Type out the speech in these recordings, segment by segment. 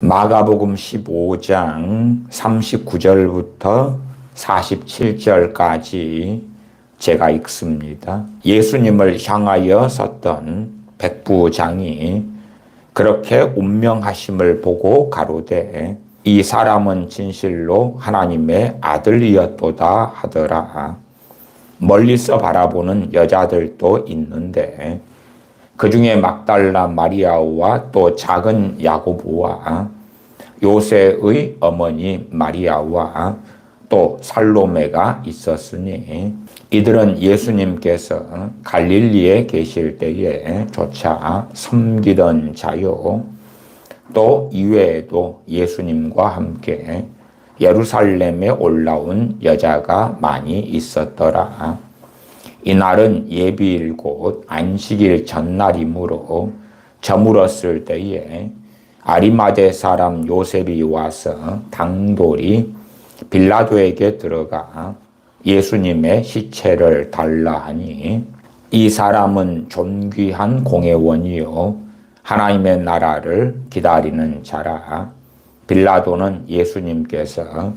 마가복음 15장 39절부터 47절까지 제가 읽습니다. 예수님을 향하여 섰던 백부장이 그렇게 운명하심을 보고 가로되 이 사람은 진실로 하나님의 아들이었도다 하더라. 멀리서 바라보는 여자들도 있는데 그 중에 막달라 마리아와 또 작은 야고보와 요새의 어머니 마리아와 또 살로메가 있었으니 이들은 예수님께서 갈릴리에 계실 때에 조차 섬기던 자요. 또 이외에도 예수님과 함께 예루살렘에 올라온 여자가 많이 있었더라. 이날은 예비일 곧 안식일 전날이므로 저물었을 때에 아리마대 사람 요셉이 와서 당돌이 빌라도에게 들어가 예수님의 시체를 달라 하니 이 사람은 존귀한 공회원이요 하나님의 나라를 기다리는 자라. 빌라도는 예수님께서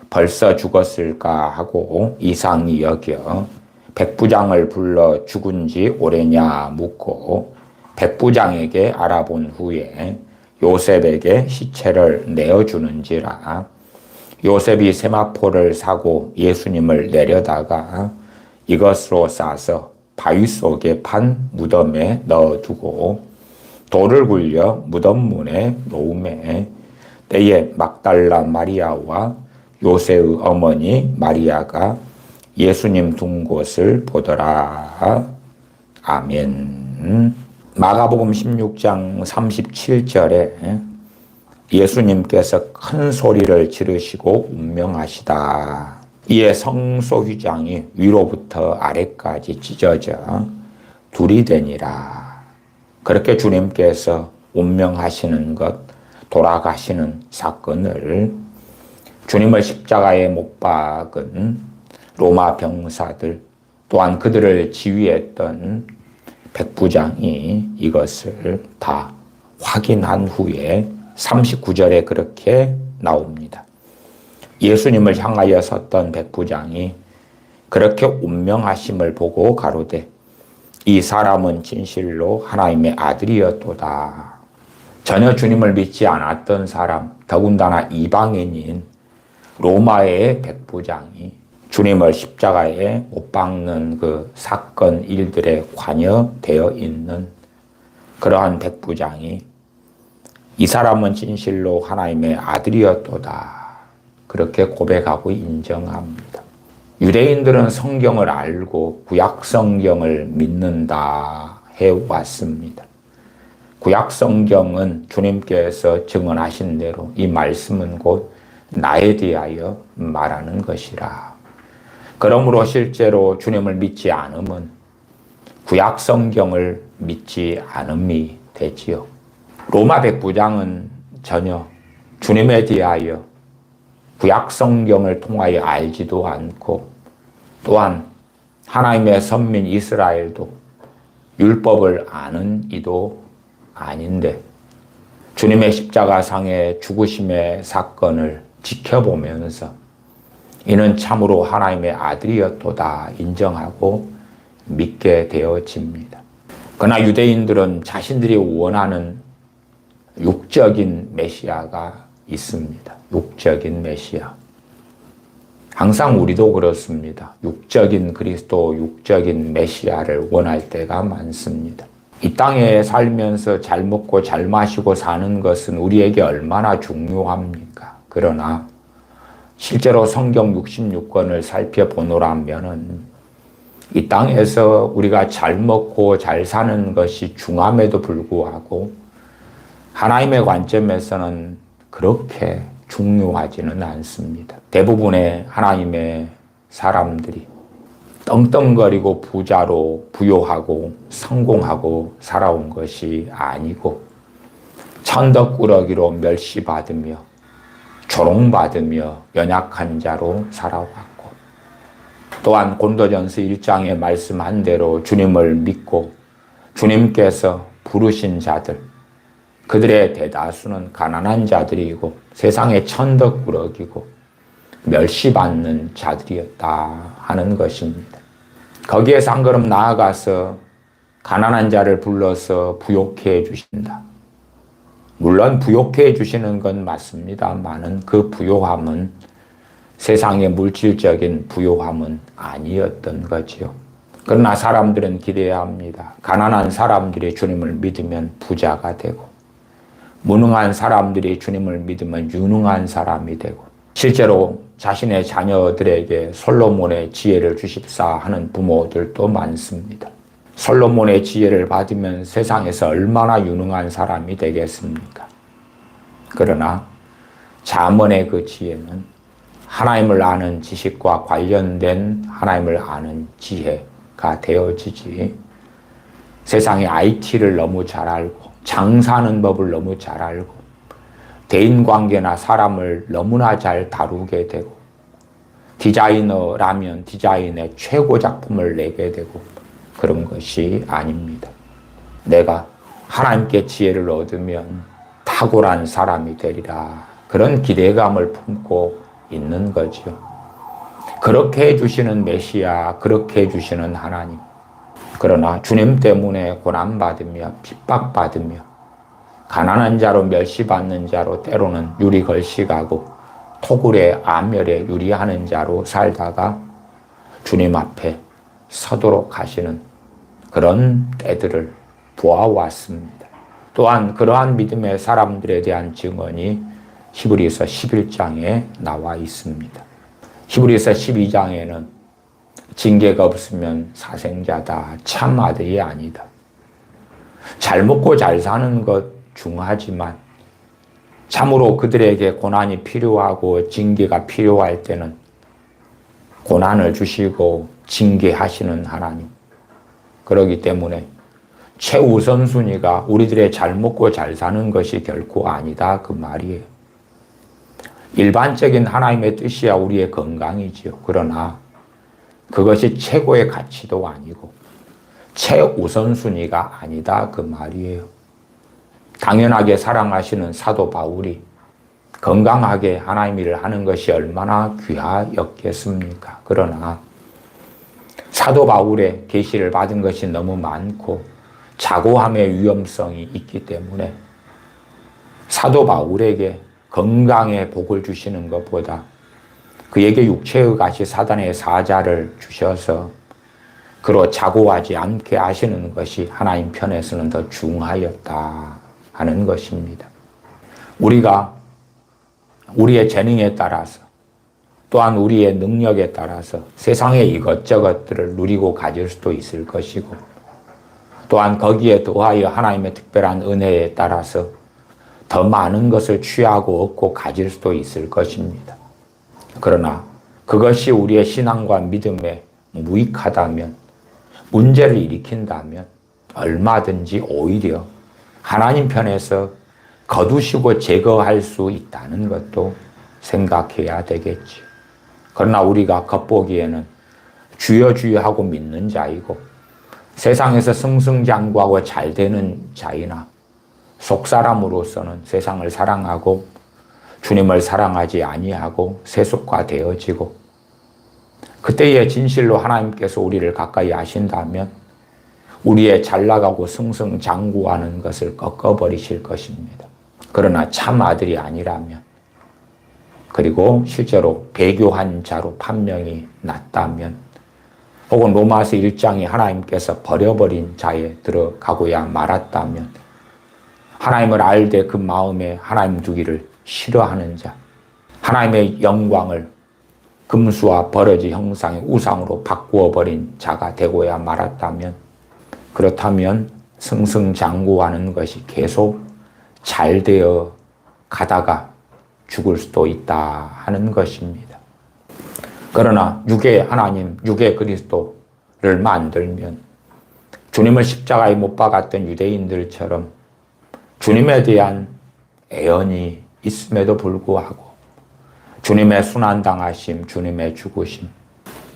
벌써 죽었을까 하고 이상히 여겨 백부장을 불러 죽은 지 오래냐 묻고 백부장에게 알아본 후에 요셉에게 시체를 내어주는지라. 요셉이 세마포를 사고 예수님을 내려다가 이것으로 싸서 바위 속에 판 무덤에 넣어두고 돌을 굴려 무덤 문에 놓음에 때에 막달라 마리아와 요새의 어머니 마리아가 예수님 둔 곳을 보더라. 아멘. 마가복음 16장 37절에 예수님께서 큰 소리를 지르시고 운명하시다. 이에 성소휘장이 위로부터 아래까지 찢어져 둘이 되니라. 그렇게 주님께서 운명하시는 것, 돌아가시는 사건을 주님을 십자가에 못 박은 로마 병사들 또한 그들을 지휘했던 백부장이 이것을 다 확인한 후에 39절에 그렇게 나옵니다. 예수님을 향하여 섰던 백부장이 그렇게 운명하심을 보고 가로되 이 사람은 진실로 하나님의 아들이었도다. 전혀 주님을 믿지 않았던 사람, 더군다나 이방인인 로마의 백부장이 주님을 십자가에 못 박는 그 사건 일들에 관여되어 있는 그러한 백부장이 이 사람은 진실로 하나님의 아들이었도다. 그렇게 고백하고 인정합니다. 유대인들은 성경을 알고 구약 성경을 믿는다 해왔습니다. 구약 성경은 주님께서 증언하신 대로 이 말씀은 곧 나에 대하여 말하는 것이라. 그러므로 실제로 주님을 믿지 않으면 구약 성경을 믿지 않음이 되지요. 로마 백부장은 전혀 주님에 대하여 구약 성경을 통하여 알지도 않고 또한 하나님의 선민 이스라엘도 율법을 아는 이도 아닌데 주님의 십자가상의 죽으심의 사건을 지켜보면서 이는 참으로 하나님의 아들이었도다 인정하고 믿게 되어집니다. 그러나 유대인들은 자신들이 원하는 육적인 메시아가 있습니다. 육적인 메시아. 항상 우리도 그렇습니다. 육적인 그리스도, 육적인 메시아를 원할 때가 많습니다. 이 땅에 살면서 잘 먹고 잘 마시고 사는 것은 우리에게 얼마나 중요합니까? 그러나 실제로 성경 66권을 살펴보노라면은 이 땅에서 우리가 잘 먹고 잘 사는 것이 중함에도 불구하고 하나님의 관점에서는 그렇게 중요하지는 않습니다. 대부분의 하나님의 사람들이 떵떵거리고 부자로 부요하고 성공하고 살아온 것이 아니고 천덕꾸러기로 멸시받으며 조롱받으며 연약한 자로 살아왔고 또한 고린도전서 1장에 말씀한 대로 주님을 믿고 주님께서 부르신 자들 그들의 대다수는 가난한 자들이고 세상의 천덕꾸러기고 멸시받는 자들이었다 하는 것입니다. 거기에서 한 걸음 나아가서 가난한 자를 불러서 부욕해 주신다. 물론 부욕해 주시는 건 맞습니다만은 그 부요함은 세상의 물질적인 부요함은 아니었던 거지요. 그러나 사람들은 기대합니다. 가난한 사람들이 주님을 믿으면 부자가 되고 무능한 사람들이 주님을 믿으면 유능한 사람이 되고 실제로 자신의 자녀들에게 솔로몬의 지혜를 주십사 하는 부모들도 많습니다. 솔로몬의 지혜를 받으면 세상에서 얼마나 유능한 사람이 되겠습니까? 그러나 잠언의 그 지혜는 하나님을 아는 지식과 관련된 하나님을 아는 지혜가 되어지지 세상의 IT를 너무 잘 알고 장사하는 법을 너무 잘 알고 대인관계나 사람을 너무나 잘 다루게 되고 디자이너라면 디자인의 최고 작품을 내게 되고 그런 것이 아닙니다. 내가 하나님께 지혜를 얻으면 탁월한 사람이 되리라. 그런 기대감을 품고 있는 거죠. 그렇게 해주시는 메시아, 그렇게 해주시는 하나님. 그러나 주님 때문에 고난받으며 핍박받으며 가난한 자로 멸시받는 자로 때로는 유리걸식하고 토굴의 암열에 유리하는 자로 살다가 주님 앞에 서도록 하시는 그런 때들을 보아왔습니다. 또한 그러한 믿음의 사람들에 대한 증언이 히브리서 11장에 나와 있습니다. 히브리서 12장에는 징계가 없으면 사생자다, 참 아들이 아니다. 잘 먹고 잘 사는 것 중하지만 참으로 그들에게 고난이 필요하고 징계가 필요할 때는 고난을 주시고 징계하시는 하나님. 그렇기 때문에 최우선순위가 우리들의 잘 먹고 잘 사는 것이 결코 아니다 그 말이에요. 일반적인 하나님의 뜻이야 우리의 건강이지요. 그러나 그것이 최고의 가치도 아니고 최우선순위가 아니다 그 말이에요. 당연하게 사랑하시는 사도 바울이 건강하게 하나님 일을 하는 것이 얼마나 귀하였겠습니까? 그러나 사도 바울의 계시를 받은 것이 너무 많고 자고함의 위험성이 있기 때문에 사도 바울에게 건강의 복을 주시는 것보다 그에게 육체의 가시 사단의 사자를 주셔서 그로 자고하지 않게 하시는 것이 하나님 편에서는 더 중하였다 하는 것입니다. 우리가 우리의 재능에 따라서 또한 우리의 능력에 따라서 세상의 이것저것들을 누리고 가질 수도 있을 것이고 또한 거기에 더하여 하나님의 특별한 은혜에 따라서 더 많은 것을 취하고 얻고 가질 수도 있을 것입니다. 그러나 그것이 우리의 신앙과 믿음에 무익하다면 문제를 일으킨다면 얼마든지 오히려 하나님 편에서 거두시고 제거할 수 있다는 것도 생각해야 되겠지. 그러나 우리가 겉보기에는 주여 주여 하고 믿는 자이고 세상에서 승승장구하고 잘 되는 자이나 속사람으로서는 세상을 사랑하고 주님을 사랑하지 아니하고 세속화되어지고 그때의 진실로 하나님께서 우리를 가까이 하신다면 우리의 잘나가고 승승장구하는 것을 꺾어버리실 것입니다. 그러나 참 아들이 아니라면 그리고 실제로 배교한 자로 판명이 났다면 혹은 로마서 1장이 하나님께서 버려버린 자에 들어가고야 말았다면 하나님을 알되 그 마음에 하나님 두기를 싫어하는 자, 하나님의 영광을 금수와 버러지 형상의 우상으로 바꾸어버린 자가 되고야 말았다면 그렇다면 승승장구하는 것이 계속 잘 되어 가다가 죽을 수도 있다 하는 것입니다. 그러나 육의 하나님, 육의 그리스도를 만들면 주님을 십자가에 못 박았던 유대인들처럼 주님에 대한 애언이 있음에도 불구하고 주님의 순환당하심, 주님의 죽으심,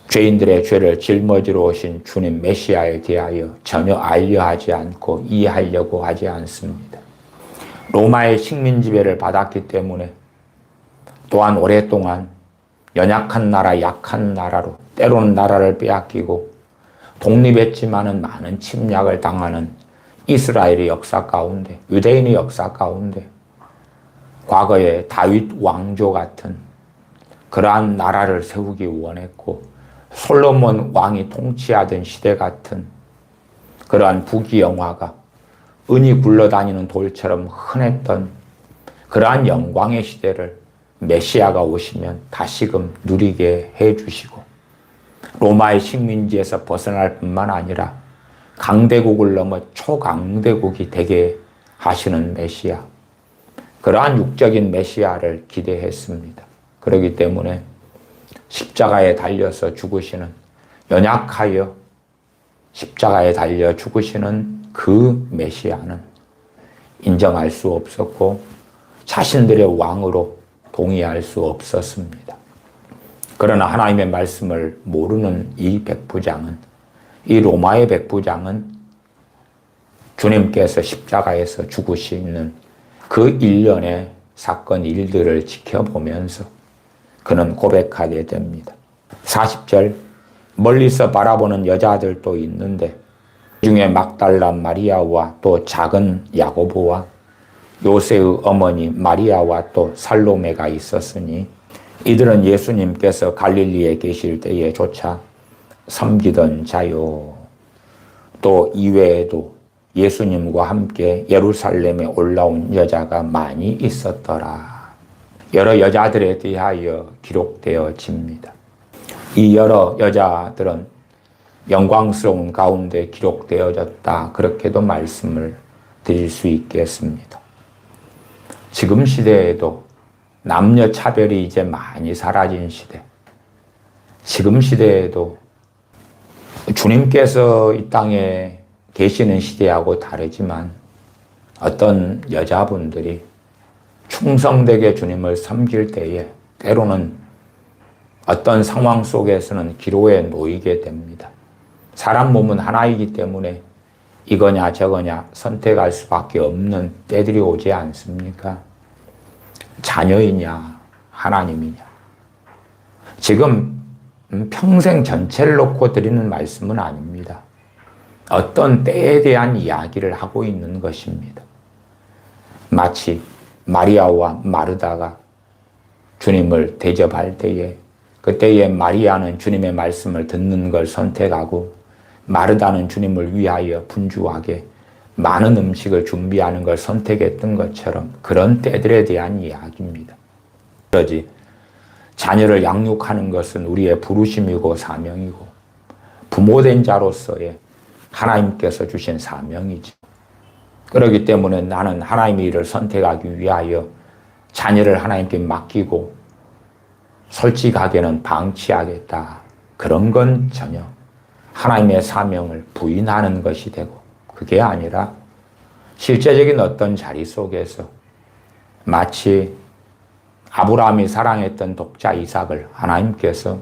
죄인들의 죄를 짊어지러 오신 주님 메시아에 대하여 전혀 알려하지 않고 이해하려고 하지 않습니다. 로마의 식민 지배를 받았기 때문에 또한 오랫동안 연약한 나라, 약한 나라로 때로는 나라를 빼앗기고 독립했지만은 많은 침략을 당하는 이스라엘의 역사 가운데, 유대인의 역사 가운데 과거에 다윗 왕조 같은 그러한 나라를 세우기 원했고 솔로몬 왕이 통치하던 시대 같은 그러한 부귀영화가 은이 굴러다니는 돌처럼 흔했던 그러한 영광의 시대를 메시아가 오시면 다시금 누리게 해주시고 로마의 식민지에서 벗어날 뿐만 아니라 강대국을 넘어 초강대국이 되게 하시는 메시아, 그러한 육적인 메시아를 기대했습니다. 그렇기 때문에 십자가에 달려서 죽으시는, 연약하여 십자가에 달려 죽으시는 그 메시아는 인정할 수 없었고 자신들의 왕으로 동의할 수 없었습니다. 그러나 하나님의 말씀을 모르는 이 백부장은, 이 로마의 백부장은 주님께서 십자가에서 죽으시는 그 일련의 사건 일들을 지켜보면서 그는 고백하게 됩니다. 40절, 멀리서 바라보는 여자들도 있는데 그 중에 막달라 마리아와 또 작은 야고보와 요새의 어머니 마리아와 또 살로메가 있었으니 이들은 예수님께서 갈릴리에 계실 때에 조차 섬기던 자요. 또 이외에도 예수님과 함께 예루살렘에 올라온 여자가 많이 있었더라. 여러 여자들에 대하여 기록되어집니다. 이 여러 여자들은 영광스러운 가운데 기록되어졌다. 그렇게도 말씀을 드릴 수 있겠습니다. 지금 시대에도 남녀 차별이 이제 많이 사라진 시대. 지금 시대에도 주님께서 이 땅에 계시는 시대하고 다르지만 어떤 여자분들이 충성되게 주님을 섬길 때에 때로는 어떤 상황 속에서는 기로에 놓이게 됩니다. 사람 몸은 하나이기 때문에 이거냐 저거냐 선택할 수밖에 없는 때들이 오지 않습니까? 자녀이냐 하나님이냐. 지금 평생 전체를 놓고 드리는 말씀은 아닙니다. 어떤 때에 대한 이야기를 하고 있는 것입니다. 마치 마리아와 마르다가 주님을 대접할 때에 그때에 마리아는 주님의 말씀을 듣는 걸 선택하고 마르다는 주님을 위하여 분주하게 많은 음식을 준비하는 걸 선택했던 것처럼 그런 때들에 대한 이야기입니다. 그러지 자녀를 양육하는 것은 우리의 부르심이고 사명이고 부모된 자로서의 하나님께서 주신 사명이죠. 그렇기 때문에 나는 하나님의 일을 선택하기 위하여 자녀를 하나님께 맡기고 솔직하게는 방치하겠다. 그런 건 전혀 하나님의 사명을 부인하는 것이 되고 그게 아니라 실제적인 어떤 자리 속에서 마치 아브라함이 사랑했던 독자 이삭을 하나님께서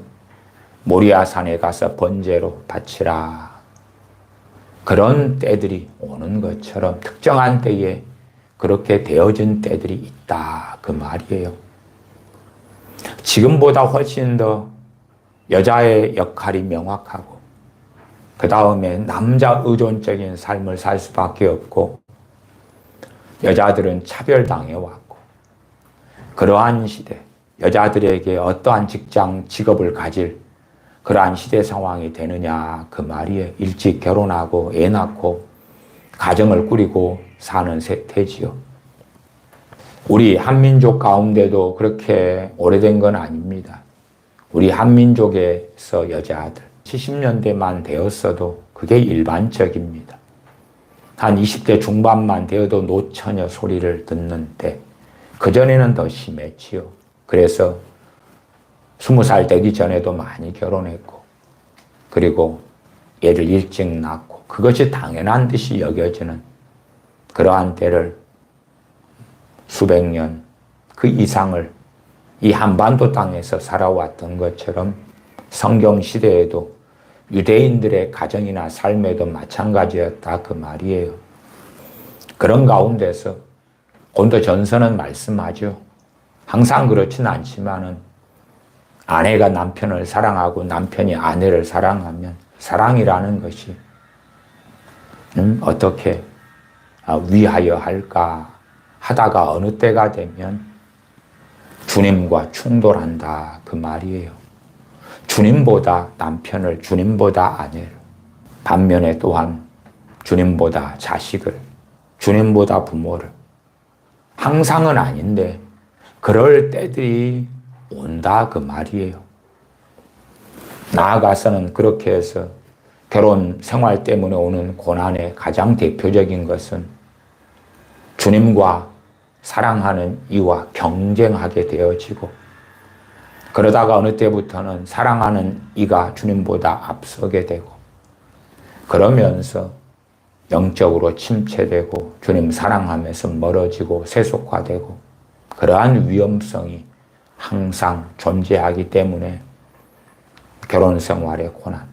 모리아산에 가서 번제로 바치라. 그런 때들이 오는 것처럼 특정한 때에 그렇게 되어진 때들이 있다. 그 말이에요. 지금보다 훨씬 더 여자의 역할이 명확하고 그 다음에 남자 의존적인 삶을 살 수밖에 없고 여자들은 차별당해 왔고 그러한 시대, 여자들에게 어떠한 직장, 직업을 가질 그러한 시대 상황이 되느냐 그 말이에요. 일찍 결혼하고 애 낳고 가정을 꾸리고 사는 세태지요. 우리 한민족 가운데도 그렇게 오래된 건 아닙니다. 우리 한민족에서 여자아들 70년대만 되었어도 그게 일반적입니다. 한 20대 중반만 되어도 노처녀 소리를 듣는 때 그전에는 더 심했지요. 그래서 20살 되기 전에도 많이 결혼했고 그리고 애를 일찍 낳고 그것이 당연한 듯이 여겨지는 그러한 때를 수백 년 그 이상을 이 한반도 땅에서 살아왔던 것처럼 성경 시대에도 유대인들의 가정이나 삶에도 마찬가지였다 그 말이에요. 그런 가운데서 고린도전서는 말씀하죠. 항상 그렇지는 않지만은 아내가 남편을 사랑하고 남편이 아내를 사랑하면 사랑이라는 것이 어떻게 위하여 할까 하다가 어느 때가 되면 주님과 충돌한다 그 말이에요. 주님보다 남편을, 주님보다 아내를, 반면에 또한 주님보다 자식을, 주님보다 부모를. 항상은 아닌데 그럴 때들이 온다 그 말이에요. 나아가서는 그렇게 해서 결혼 생활 때문에 오는 고난의 가장 대표적인 것은 주님과 사랑하는 이와 경쟁하게 되어지고, 그러다가 어느 때부터는 사랑하는 이가 주님보다 앞서게 되고, 그러면서 영적으로 침체되고 주님 사랑하면서 멀어지고 세속화되고, 그러한 위험성이 항상 존재하기 때문에 결혼 생활의 고난,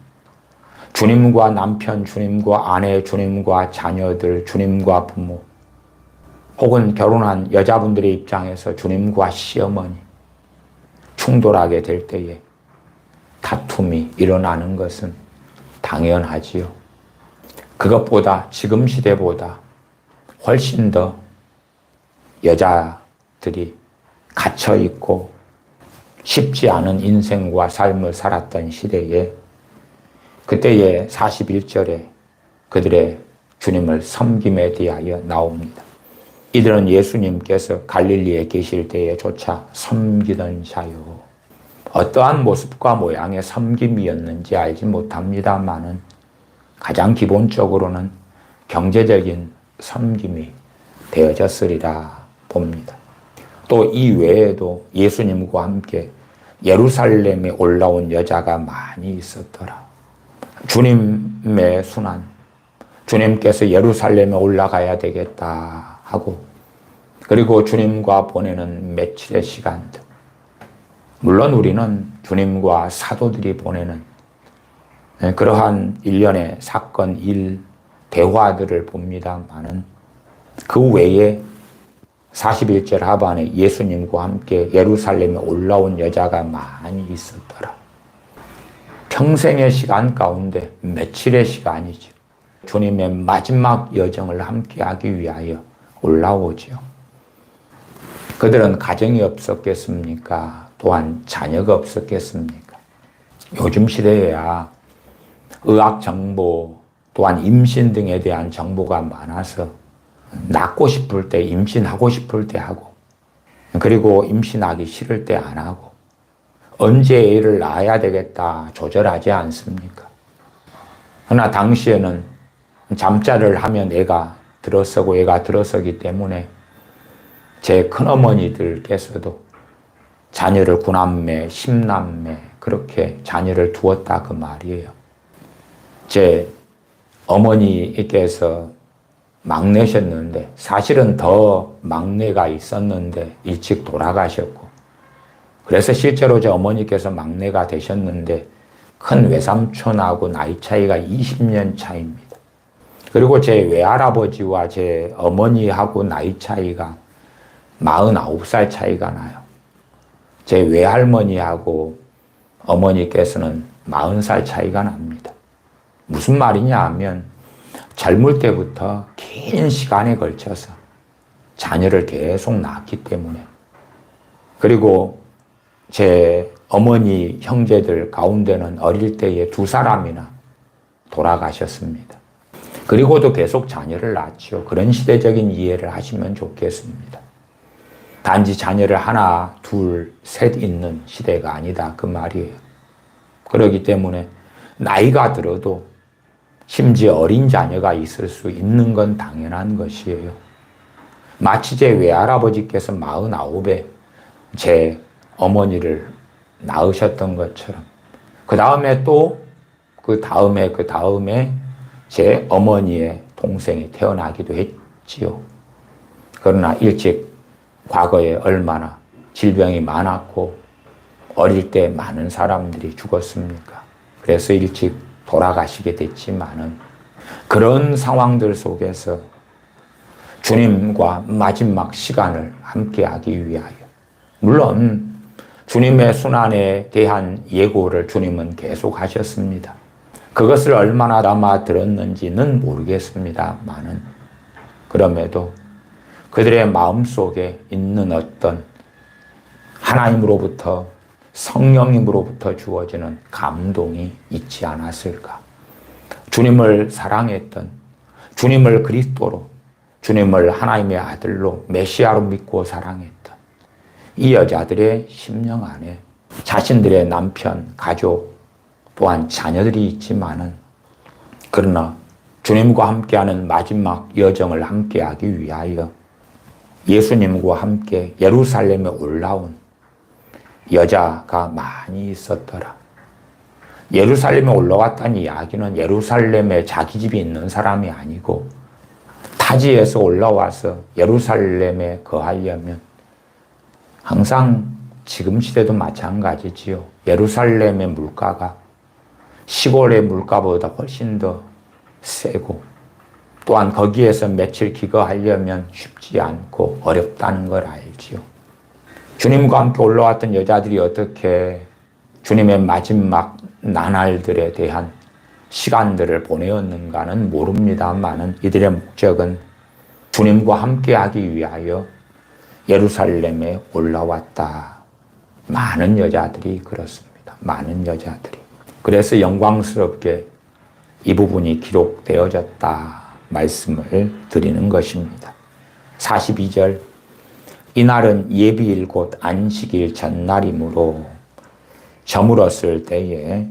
주님과 남편, 주님과 아내, 주님과 자녀들, 주님과 부모, 혹은 결혼한 여자분들의 입장에서 주님과 시어머니 충돌하게 될 때에 다툼이 일어나는 것은 당연하지요. 그것보다 지금 시대보다 훨씬 더 여자들이 갇혀있고 쉽지 않은 인생과 삶을 살았던 시대에 그때의 41절에 그들의 주님을 섬김에 대하여 나옵니다. 이들은 예수님께서 갈릴리에 계실 때에조차 섬기던 자요. 어떠한 모습과 모양의 섬김이었는지 알지 못합니다마는 가장 기본적으로는 경제적인 섬김이 되어졌으리라 봅니다. 또 이 외에도 예수님과 함께 예루살렘에 올라온 여자가 많이 있었더라. 주님의 순환, 주님께서 예루살렘에 올라가야 되겠다 하고, 그리고 주님과 보내는 며칠의 시간들, 물론 우리는 주님과 사도들이 보내는 그러한 일련의 사건, 일, 대화들을 봅니다마는 그 외에 41절 하반에 예수님과 함께 예루살렘에 올라온 여자가 많이 있었더라. 평생의 시간 가운데 며칠의 시간이죠. 주님의 마지막 여정을 함께하기 위하여 올라오죠. 그들은 가정이 없었겠습니까? 또한 자녀가 없었겠습니까? 요즘 시대에야 의학 정보 또한 임신 등에 대한 정보가 많아서 낳고 싶을 때, 임신하고 싶을 때 하고, 그리고 임신하기 싫을 때 안 하고, 언제 애를 낳아야 되겠다 조절하지 않습니까? 그러나 당시에는 잠자를 하면 애가 들어서고 애가 들어서기 때문에 제 큰어머니들께서도 자녀를 9남매, 10남매 그렇게 자녀를 두었다 그 말이에요. 제 어머니께서 막내셨는데 사실은 더 막내가 있었는데 일찍 돌아가셨고, 그래서 실제로 제 어머니께서 막내가 되셨는데 큰 외삼촌하고 나이 차이가 20년 차입니다. 그리고 제 외할아버지와 제 어머니하고 나이 차이가 49살 차이가 나요. 제 외할머니하고 어머니께서는 40살 차이가 납니다. 무슨 말이냐 하면 젊을 때부터 긴 시간에 걸쳐서 자녀를 계속 낳았기 때문에, 그리고 제 어머니 형제들 가운데는 어릴 때에 2사람이나 돌아가셨습니다. 그리고도 계속 자녀를 낳았죠. 그런 시대적인 이해를 하시면 좋겠습니다. 단지 자녀를 하나, 둘, 셋 있는 시대가 아니다 그 말이에요. 그렇기 때문에 나이가 들어도 심지어 어린 자녀가 있을 수 있는 건 당연한 것이에요. 마치 제 외할아버지께서 49에 제 어머니를 낳으셨던 것처럼, 그 다음에 또 그 다음에 제 어머니의 동생이 태어나기도 했지요. 그러나 일찍 과거에 얼마나 질병이 많았고 어릴 때 많은 사람들이 죽었습니까? 그래서 일찍 돌아가시게 됐지만은, 그런 상황들 속에서 주님과 마지막 시간을 함께하기 위하여. 물론 주님의 순환에 대한 예고를 주님은 계속 하셨습니다. 그것을 얼마나 담아 들었는지는 모르겠습니다만은 그럼에도 그들의 마음속에 있는 어떤 하나님으로부터 성령님으로부터 주어지는 감동이 있지 않았을까. 주님을 사랑했던, 주님을 그리스도로, 주님을 하나님의 아들로 메시아로 믿고 사랑했던 이 여자들의 심령 안에 자신들의 남편, 가족, 또한 자녀들이 있지만은 그러나 주님과 함께하는 마지막 여정을 함께하기 위하여 예수님과 함께 예루살렘에 올라온 여자가 많이 있었더라. 예루살렘에 올라왔다는 이야기는 예루살렘에 자기 집이 있는 사람이 아니고 타지에서 올라와서 예루살렘에 거하려면 항상 지금 시대도 마찬가지지요. 예루살렘의 물가가 시골의 물가보다 훨씬 더 세고 또한 거기에서 며칠 기거하려면 쉽지 않고 어렵다는 걸 알지요. 주님과 함께 올라왔던 여자들이 어떻게 주님의 마지막 나날들에 대한 시간들을 보내었는가는 모릅니다만은 이들의 목적은 주님과 함께하기 위하여 예루살렘에 올라왔다. 많은 여자들이 그렇습니다. 많은 여자들이. 그래서 영광스럽게 이 부분이 기록되어졌다 말씀을 드리는 것입니다. 42절 이날은 예비일 곧 안식일 전날이므로 저물었을 때에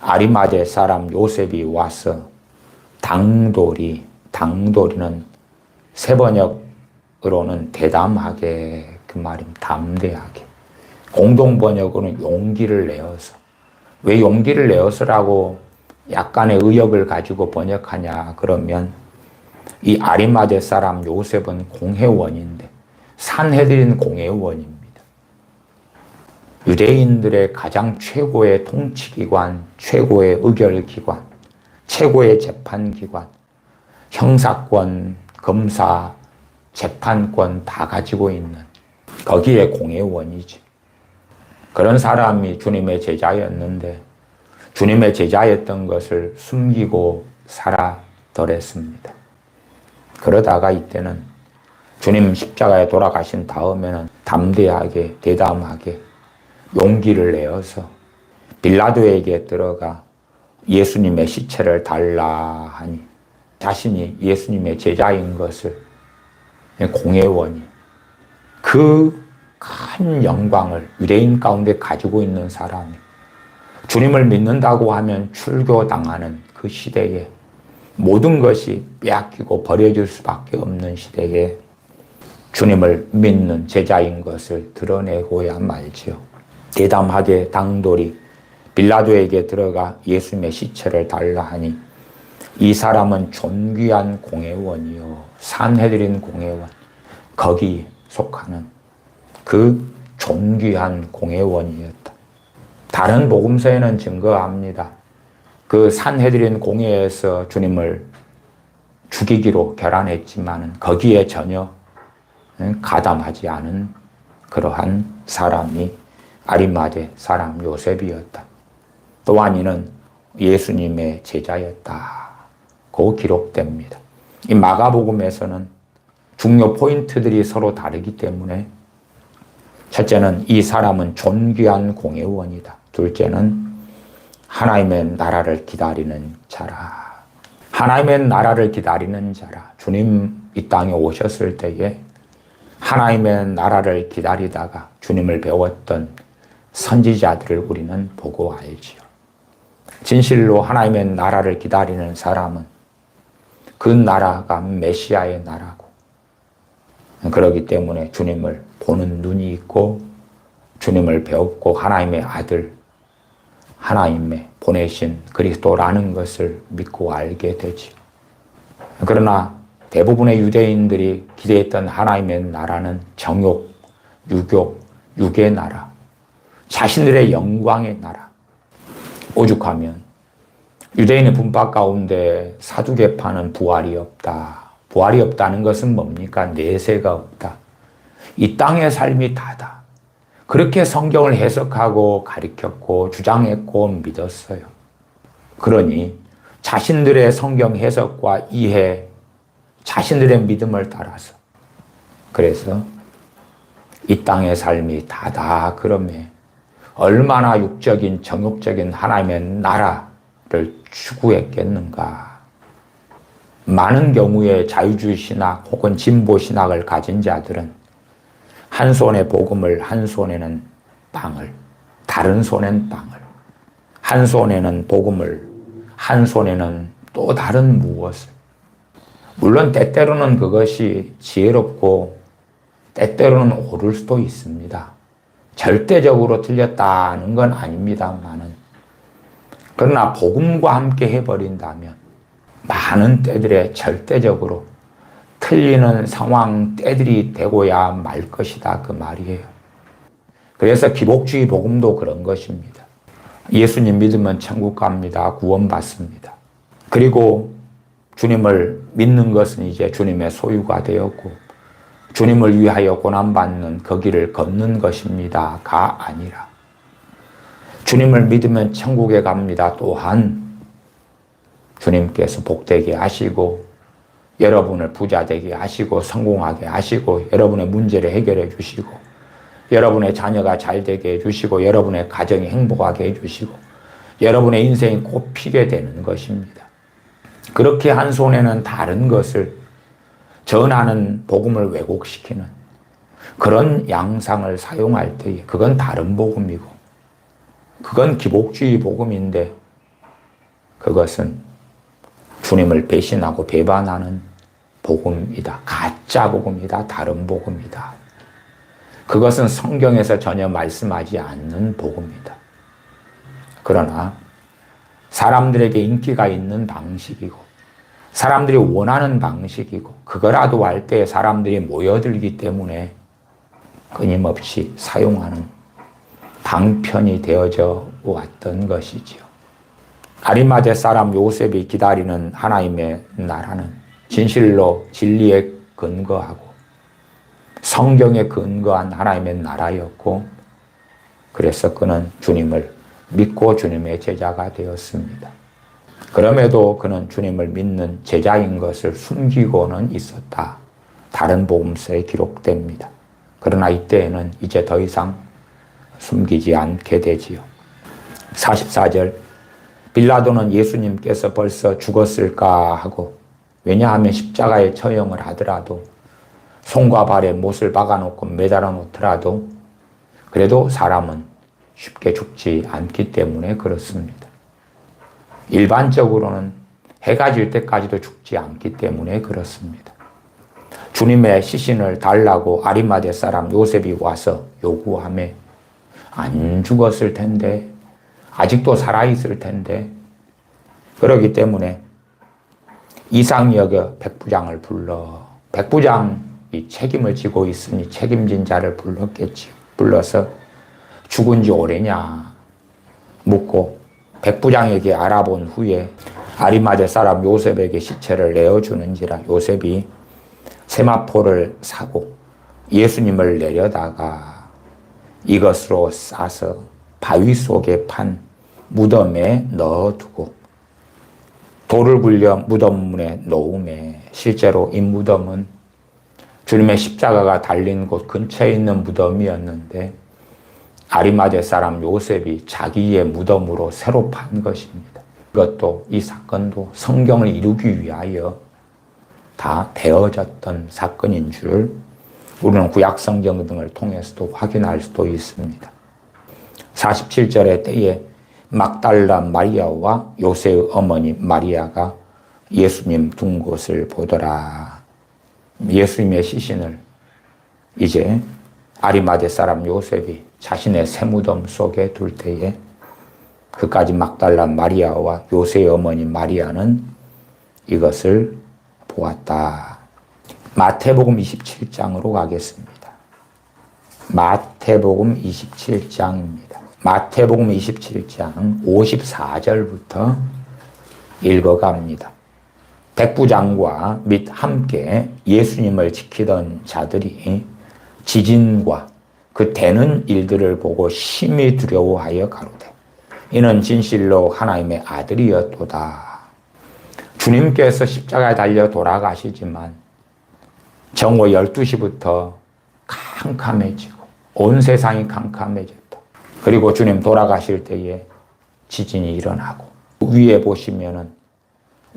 아리마대 사람 요셉이 와서 당돌이는 세번역으로는 대담하게 그 말입니다. 담대하게. 공동번역으로는 용기를 내어서. 왜 용기를 내어서라고 약간의 의역을 가지고 번역하냐 그러면 이 아리마대 사람 요셉은 공회원인데 산헤드린 공회원입니다. 유대인들의 가장 최고의 통치기관, 최고의 의결기관, 최고의 재판기관, 형사권, 검사, 재판권 다 가지고 있는 거기에 공회원이지. 그런 사람이 주님의 제자였는데 주님의 제자였던 것을 숨기고 살아더랬습니다. 그러다가 이때는 주님 십자가에 돌아가신 다음에는 담대하게 대담하게 용기를 내어서 빌라도에게 들어가 예수님의 시체를 달라 하니 자신이 예수님의 제자인 것을 공회원이 그 큰 영광을 유대인 가운데 가지고 있는 사람이 주님을 믿는다고 하면 출교당하는 그 시대에 모든 것이 빼앗기고 버려질 수밖에 없는 시대에 주님을 믿는 제자인 것을 드러내고야 말지요. 대담하게 당돌이 빌라도에게 들어가 예수님의 시체를 달라 하니 이 사람은 존귀한 공회원이요 산헤드린 공회원 거기 속하는 그 존귀한 공회원이었다. 다른 복음서에는 증거합니다. 그 산헤드린 공회에서 주님을 죽이기로 결단했지만 거기에 전혀 가담하지 않은 그러한 사람이 아리마대 사람 요셉이었다. 또한 이는 예수님의 제자였다고 기록됩니다. 이 마가복음에서는 중요 포인트들이 서로 다르기 때문에 첫째는 이 사람은 존귀한 공회원이다. 둘째는 하나님의 나라를 기다리는 자라. 하나님의 나라를 기다리는 자라. 주님 이 땅에 오셨을 때에 하나님의 나라를 기다리다가 주님을 배웠던 선지자들을 우리는 보고 알지요. 진실로 하나님의 나라를 기다리는 사람은 그 나라가 메시아의 나라고 그렇기 때문에 주님을 보는 눈이 있고 주님을 배웠고 하나님의 아들, 하나님의 보내신 그리스도라는 것을 믿고 알게 되지. 그러나 대부분의 유대인들이 기대했던 하나님의 나라는 정욕, 유욕, 육의 나라, 자신들의 영광의 나라. 오죽하면 유대인의 분파 가운데 사두개파는 부활이 없다. 부활이 없다는 것은 뭡니까? 내세가 없다. 이 땅의 삶이 다다. 그렇게 성경을 해석하고 가르쳤고 주장했고 믿었어요. 그러니 자신들의 성경 해석과 이해, 자신들의 믿음을 따라서 그래서 이 땅의 삶이 다다 그러면 얼마나 육적인 정욕적인 하나님의 나라를 추구했겠는가. 많은 경우에 자유주의 신학 혹은 진보 신학을 가진 자들은 한 손에 복음을, 한 손에는 빵을, 다른 손엔 빵을, 한 손에는 복음을, 한 손에는 또 다른 무엇을. 물론 때때로는 그것이 지혜롭고 때때로는 옳을 수도 있습니다. 절대적으로 틀렸다는 건 아닙니다만은. 그러나 복음과 함께 해버린다면 많은 때들에 절대적으로 틀리는 상황 때들이 되고야 말 것이다 그 말이에요. 그래서 기복주의 복음도 그런 것입니다. 예수님 믿으면 천국 갑니다. 구원받습니다. 그리고 주님을 믿는 것은 이제 주님의 소유가 되었고 주님을 위하여 고난받는 그 길을 걷는 것입니다가 아니라 주님을 믿으면 천국에 갑니다. 또한 주님께서 복되게 하시고 여러분을 부자 되게 하시고 성공하게 하시고 여러분의 문제를 해결해 주시고 여러분의 자녀가 잘 되게 해주시고 여러분의 가정이 행복하게 해주시고 여러분의 인생이 꽃피게 되는 것입니다. 그렇게 한 손에는 다른 것을 전하는 복음을 왜곡시키는 그런 양상을 사용할 때에 그건 다른 복음이고 그건 기복주의 복음인데 그것은 주님을 배신하고 배반하는 복음이다. 가짜 복음이다. 다른 복음이다. 그것은 성경에서 전혀 말씀하지 않는 복음이다. 그러나 사람들에게 인기가 있는 방식이고 사람들이 원하는 방식이고 그거라도 할 때 사람들이 모여들기 때문에 끊임없이 사용하는 방편이 되어져 왔던 것이지요. 아리마대 사람 요셉이 기다리는 하나님의 나라는 진실로 진리에 근거하고 성경에 근거한 하나님의 나라였고 그래서 그는 주님을 믿고 주님의 제자가 되었습니다. 그럼에도 그는 주님을 믿는 제자인 것을 숨기고는 있었다. 다른 복음서에 기록됩니다. 그러나 이때에는 이제 더 이상 숨기지 않게 되지요. 44절 빌라도는 예수님께서 벌써 죽었을까 하고 왜냐하면 십자가에 처형을 하더라도 손과 발에 못을 박아놓고 매달아 놓더라도 그래도 사람은 쉽게 죽지 않기 때문에 그렇습니다. 일반적으로는 해가 질 때까지도 죽지 않기 때문에 그렇습니다. 주님의 시신을 달라고 아리마대 사람 요셉이 와서 요구하며 안 죽었을 텐데 아직도 살아있을 텐데 그러기 때문에 이상히 여겨 백부장을 불러 백부장이 책임을 지고 있으니 책임진 자를 불렀겠지. 불러서 죽은 지 오래냐 묻고 백부장에게 알아본 후에 아리마대 사람 요셉에게 시체를 내어주는지라 요셉이 세마포를 사고 예수님을 내려다가 이것으로 싸서 바위 속에 판 무덤에 넣어두고 돌을 굴려 무덤문에 놓음에 실제로 이 무덤은 주님의 십자가가 달린 곳 근처에 있는 무덤이었는데 아리마대 사람 요셉이 자기의 무덤으로 새로 판 것입니다. 이것도 이 사건도 성경을 이루기 위하여 다 되어졌던 사건인 줄 우리는 구약 성경 등을 통해서도 확인할 수도 있습니다. 47절의 때에 막달라 마리아와 요새의 어머니 마리아가 예수님 둔 곳을 보더라. 예수님의 시신을 이제 아리마대 사람 요셉이 자신의 새무덤 속에 둘 때에 그까지 막달라 마리아와 요새의 어머니 마리아는 이것을 보았다. 마태복음 27장으로 가겠습니다. 마태복음 27장입니다. 마태복음 27장 54절부터 읽어갑니다. 백부장과 및 함께 예수님을 지키던 자들이 지진과 그 되는 일들을 보고 심히 두려워하여 가로되 이는 진실로 하나님의 아들이었도다. 주님께서 십자가에 달려 돌아가시지만 정오 12시부터 캄캄해지고 온 세상이 캄캄해졌다. 그리고 주님 돌아가실 때에 지진이 일어나고 위에 보시면은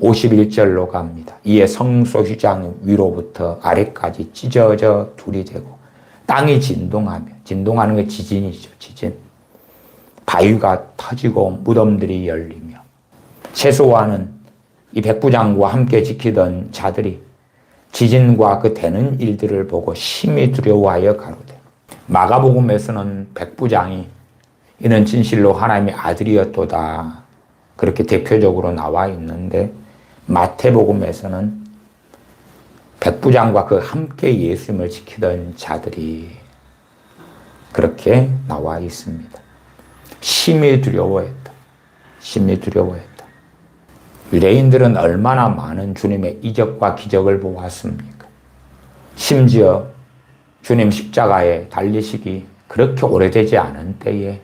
51절로 갑니다. 이에 성소 휘장 위로부터 아래까지 찢어져 둘이 되고 땅이 진동하는 게 지진이죠. 지진. 바위가 터지고 무덤들이 열리며 최소한은 이 백부장과 함께 지키던 자들이 지진과 그 되는 일들을 보고 심히 두려워하여 가로되 마가복음에서는 백부장이 이는 진실로 하나님의 아들이었도다 그렇게 대표적으로 나와 있는데 마태복음에서는 백부장과 그 함께 예수님을 지키던 자들이 그렇게 나와 있습니다. 심히 두려워했다. 심히 두려워했다. 유대인들은 얼마나 많은 주님의 이적과 기적을 보았습니까? 심지어 주님 십자가에 달리시기 그렇게 오래되지 않은 때에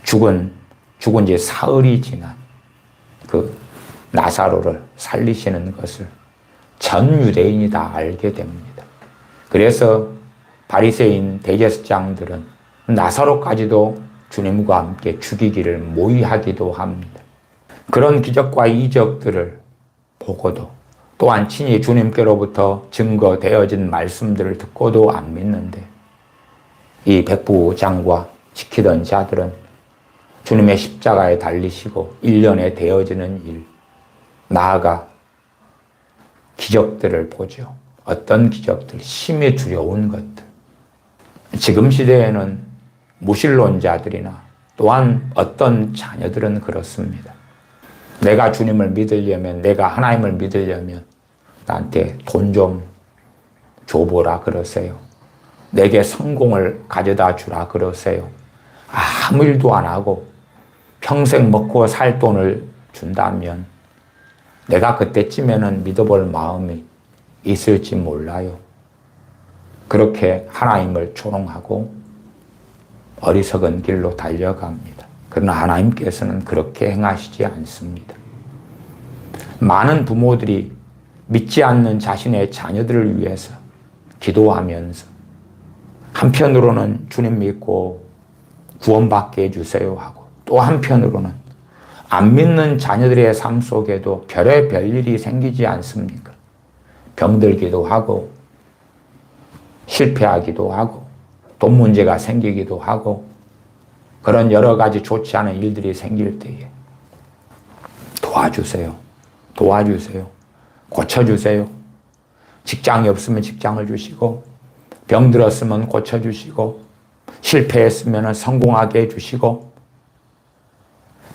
죽은 지 사흘이 지난 그 나사로를 살리시는 것을 전 유대인이 다 알게 됩니다. 그래서 바리새인 대제사장들은 나사로까지도 주님과 함께 죽이기를 모의하기도 합니다. 그런 기적과 이적들을 보고도 또한 친히 주님께로부터 증거되어진 말씀들을 듣고도 안 믿는데 이 백부장과 지키던 자들은 주님의 십자가에 달리시고 1년에 되어지는 일, 나아가 기적들을 보죠. 어떤 기적들, 심히 두려운 것들. 지금 시대에는 무신론자들이나 또한 어떤 자녀들은 그렇습니다. 내가 주님을 믿으려면, 내가 하나님을 믿으려면 나한테 돈 좀 줘보라 그러세요. 내게 성공을 가져다 주라 그러세요. 아무 일도 안 하고 평생 먹고 살 돈을 준다면 내가 그때쯤에는 믿어볼 마음이 있을지 몰라요. 그렇게 하나님을 조롱하고 어리석은 길로 달려갑니다. 그러나 하나님께서는 그렇게 행하시지 않습니다. 많은 부모들이 믿지 않는 자신의 자녀들을 위해서 기도하면서 한편으로는 주님 믿고 구원받게 해주세요 하고 또 한편으로는 안 믿는 자녀들의 삶 속에도 별의별 일이 생기지 않습니까? 병들기도 하고 실패하기도 하고 돈 문제가 생기기도 하고 그런 여러 가지 좋지 않은 일들이 생길 때에 도와주세요. 도와주세요. 고쳐주세요. 직장이 없으면 직장을 주시고 병들었으면 고쳐주시고 실패했으면 성공하게 해주시고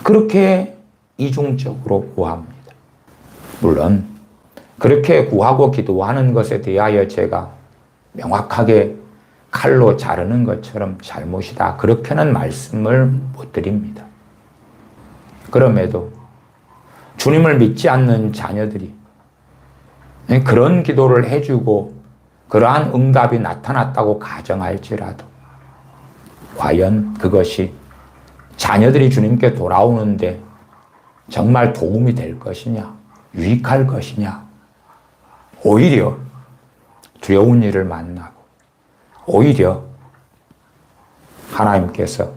그렇게 이중적으로 구합니다. 물론 그렇게 구하고 기도하는 것에 대하여 제가 명확하게 칼로 자르는 것처럼 잘못이다. 그렇게는 말씀을 못 드립니다. 그럼에도 주님을 믿지 않는 자녀들이 그런 기도를 해주고 그러한 응답이 나타났다고 가정할지라도 과연 그것이 자녀들이 주님께 돌아오는데 정말 도움이 될 것이냐, 유익할 것이냐, 오히려 두려운 일을 만나고 오히려 하나님께서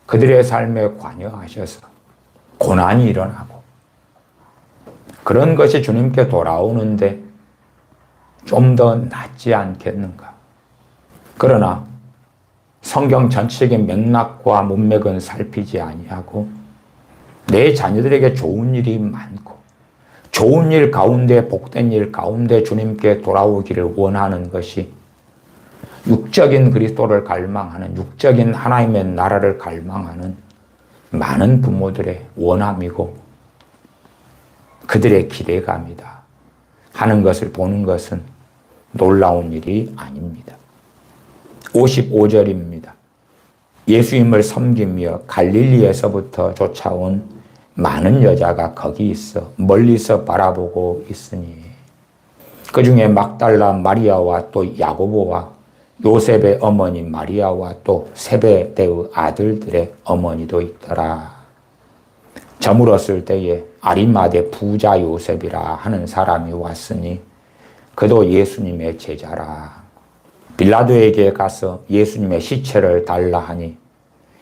그들의 삶에 관여하셔서 고난이 일어나고 그런 것이 주님께 돌아오는데 좀 더 낫지 않겠는가. 그러나 성경 전체적인 맥락과 문맥은 살피지 아니하고 내 자녀들에게 좋은 일이 많고 좋은 일 가운데 복된 일 가운데 주님께 돌아오기를 원하는 것이 육적인 그리스도를 갈망하는 육적인 하나님의 나라를 갈망하는 많은 부모들의 원함이고 그들의 기대감이다 하는 것을 보는 것은 놀라운 일이 아닙니다. 55절입니다. 예수님을 섬기며 갈릴리에서부터 쫓아온 많은 여자가 거기 있어 멀리서 바라보고 있으니 그 중에 막달라 마리아와 또 야고보와 요셉의 어머니 마리아와 또 세베대의 아들들의 어머니도 있더라. 저물었을 때에 아리마대 부자 요셉이라 하는 사람이 왔으니 그도 예수님의 제자라. 빌라도에게 가서 예수님의 시체를 달라 하니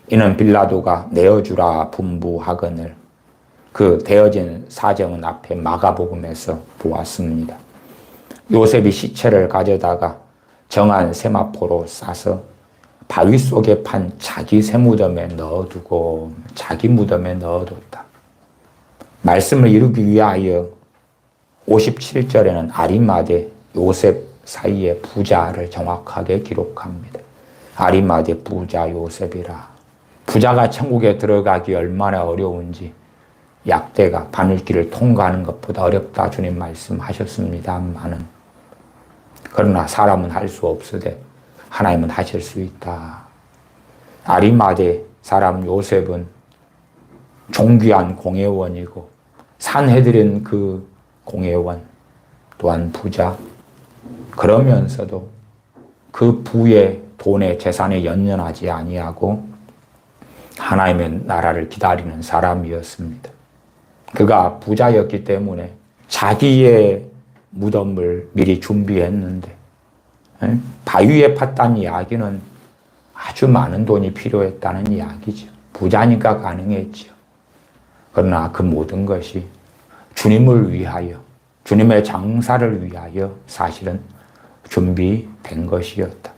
이는 빌라도가 내어주라 분부하거늘 그 되어진 사정은 앞에 마가복음에서 보았습니다. 요셉이 시체를 가져다가 정한 세마포로 싸서 바위 속에 판 자기 쇠무덤에 넣어두고 자기 무덤에 넣어뒀다. 말씀을 이루기 위하여 57절에는 아리마대 요셉 사이의 부자를 정확하게 기록합니다. 아리마대 부자 요셉이라. 부자가 천국에 들어가기 얼마나 어려운지 약대가 바늘길을 통과하는 것보다 어렵다 주님 말씀하셨습니다마는 그러나 사람은 할 수 없으되 하나님은 하실 수 있다. 아리마대 사람 요셉은 존귀한 공회원이고 산헤드린 그 공회원 또한 부자 그러면서도 그 부의 돈에 재산에 연연하지 아니하고 하나님의 나라를 기다리는 사람이었습니다. 그가 부자였기 때문에 자기의 무덤을 미리 준비했는데 바위에 팠다는 이야기는 아주 많은 돈이 필요했다는 이야기죠. 부자니까 가능했죠. 그러나 그 모든 것이 주님을 위하여 주님의 장사를 위하여 사실은 준비된 것이었다.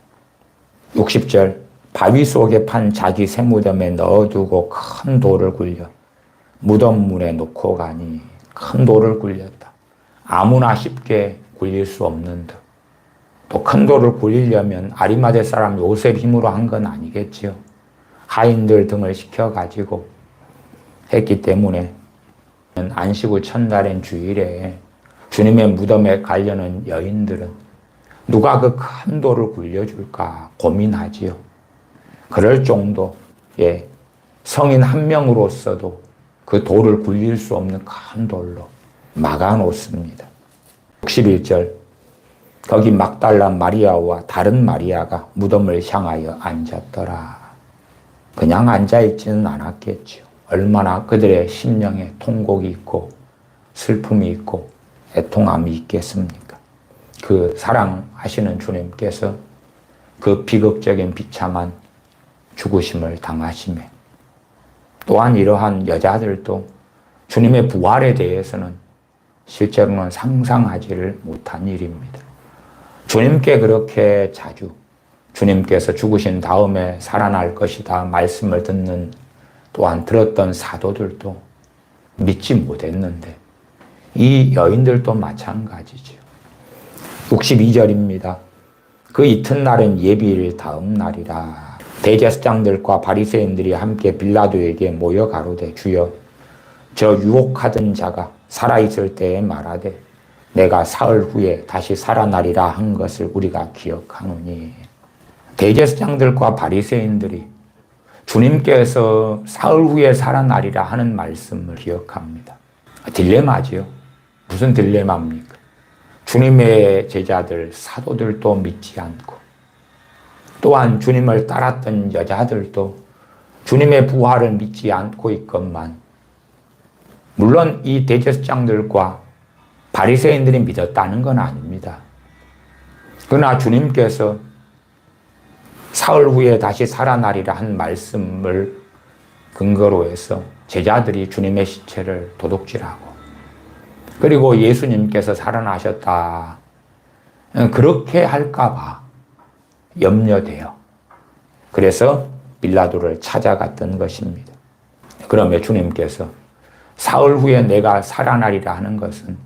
60절 바위 속에 판 자기 쇠무덤에 넣어두고 큰 돌을 굴려 무덤문에 놓고 가니 큰 돌을 굴렸다. 아무나 쉽게 굴릴 수 없는 듯. 또 큰 돌을 굴리려면 아리마대 사람 요셉 힘으로 한 건 아니겠지요. 하인들 등을 시켜가지고 했기 때문에 안식 후 첫날인 주일에 주님의 무덤에 가려는 여인들은 누가 그 큰 돌을 굴려줄까 고민하지요. 그럴 정도의 성인 한 명으로서도 그 돌을 굴릴 수 없는 큰 돌로 막아놓습니다. 61절 거기 막달라 마리아와 다른 마리아가 무덤을 향하여 앉았더라. 그냥 앉아있지는 않았겠죠. 얼마나 그들의 심령에 통곡이 있고 슬픔이 있고 애통함이 있겠습니까? 그 사랑하시는 주님께서 그 비극적인 비참한 죽으심을 당하심에 또한 이러한 여자들도 주님의 부활에 대해서는 실제로는 상상하지를 못한 일입니다. 주님께 그렇게 자주 주님께서 죽으신 다음에 살아날 것이다 말씀을 듣는 또한 들었던 사도들도 믿지 못했는데 이 여인들도 마찬가지죠. 62절입니다. 그 이튿날은 예비일 다음 날이라. 대제사장들과 바리새인들이 함께 빌라도에게 모여 가로되 주여 저 유혹하던 자가 살아있을 때에 말하되 내가 사흘 후에 다시 살아나리라 한 것을 우리가 기억하노니. 대제사장들과 바리새인들이 주님께서 사흘 후에 살아나리라 하는 말씀을 기억합니다. 딜레마지요. 무슨 딜레마입니까? 주님의 제자들, 사도들도 믿지 않고 또한 주님을 따랐던 여자들도 주님의 부활을 믿지 않고 있건만 물론 이 대제사장들과 바리새인들이 믿었다는 건 아닙니다. 그러나 주님께서 사흘 후에 다시 살아나리라 한 말씀을 근거로 해서 제자들이 주님의 시체를 도둑질하고 그리고 예수님께서 살아나셨다 그렇게 할까봐 염려돼요. 그래서 빌라도를 찾아갔던 것입니다. 그러면 주님께서 사흘 후에 내가 살아나리라 하는 것은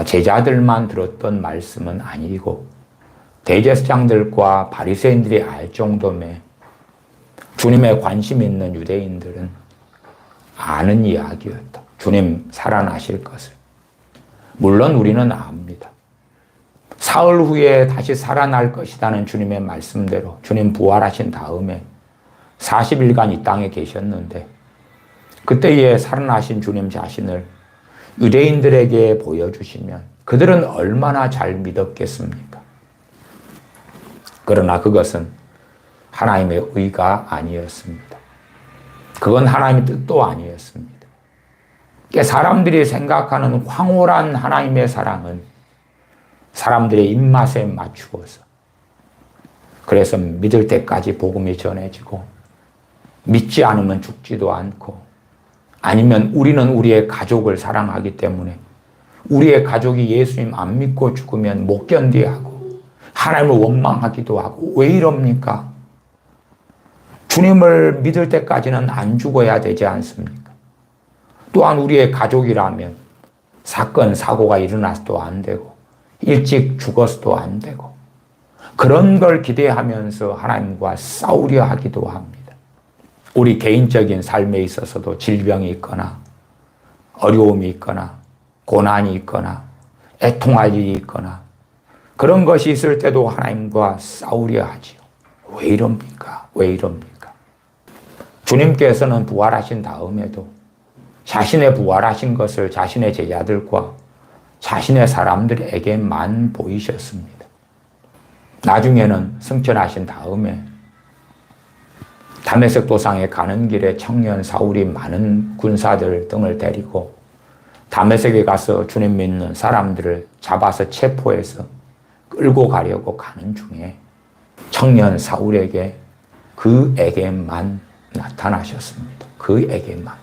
제자들만 들었던 말씀은 아니고 대제사장들과 바리새인들이 알 정도면 주님에 관심 있는 유대인들은 아는 이야기였다. 주님 살아나실 것을. 물론 우리는 압니다. 사흘 후에 다시 살아날 것이라는 주님의 말씀대로 주님 부활하신 다음에 40일간 이 땅에 계셨는데 그때에 살아나신 주님 자신을 유대인들에게 보여주시면 그들은 얼마나 잘 믿었겠습니까? 그러나 그것은 하나님의 의가 아니었습니다. 그건 하나님의 뜻도 아니었습니다. 사람들이 생각하는 황홀한 하나님의 사랑은 사람들의 입맛에 맞추어서 그래서 믿을 때까지 복음이 전해지고 믿지 않으면 죽지도 않고 아니면 우리는 우리의 가족을 사랑하기 때문에 우리의 가족이 예수님 안 믿고 죽으면 못 견디하고 하나님을 원망하기도 하고 왜 이럽니까? 주님을 믿을 때까지는 안 죽어야 되지 않습니까? 또한 우리의 가족이라면 사건, 사고가 일어나서도 안 되고 일찍 죽어서도 안 되고 그런 걸 기대하면서 하나님과 싸우려 하기도 합니다. 우리 개인적인 삶에 있어서도 질병이 있거나 어려움이 있거나 고난이 있거나 애통할 일이 있거나 그런 것이 있을 때도 하나님과 싸우려 하지요. 왜 이럽니까? 왜 이럽니까? 주님께서는 부활하신 다음에도 자신의 부활하신 것을 자신의 제자들과 자신의 사람들에게만 보이셨습니다. 나중에는 승천하신 다음에 다메섹 도상에 가는 길에 청년 사울이 많은 군사들 등을 데리고 다메섹에 가서 주님 믿는 사람들을 잡아서 체포해서 끌고 가려고 가는 중에 청년 사울에게 그에게만 나타나셨습니다. 그에게만.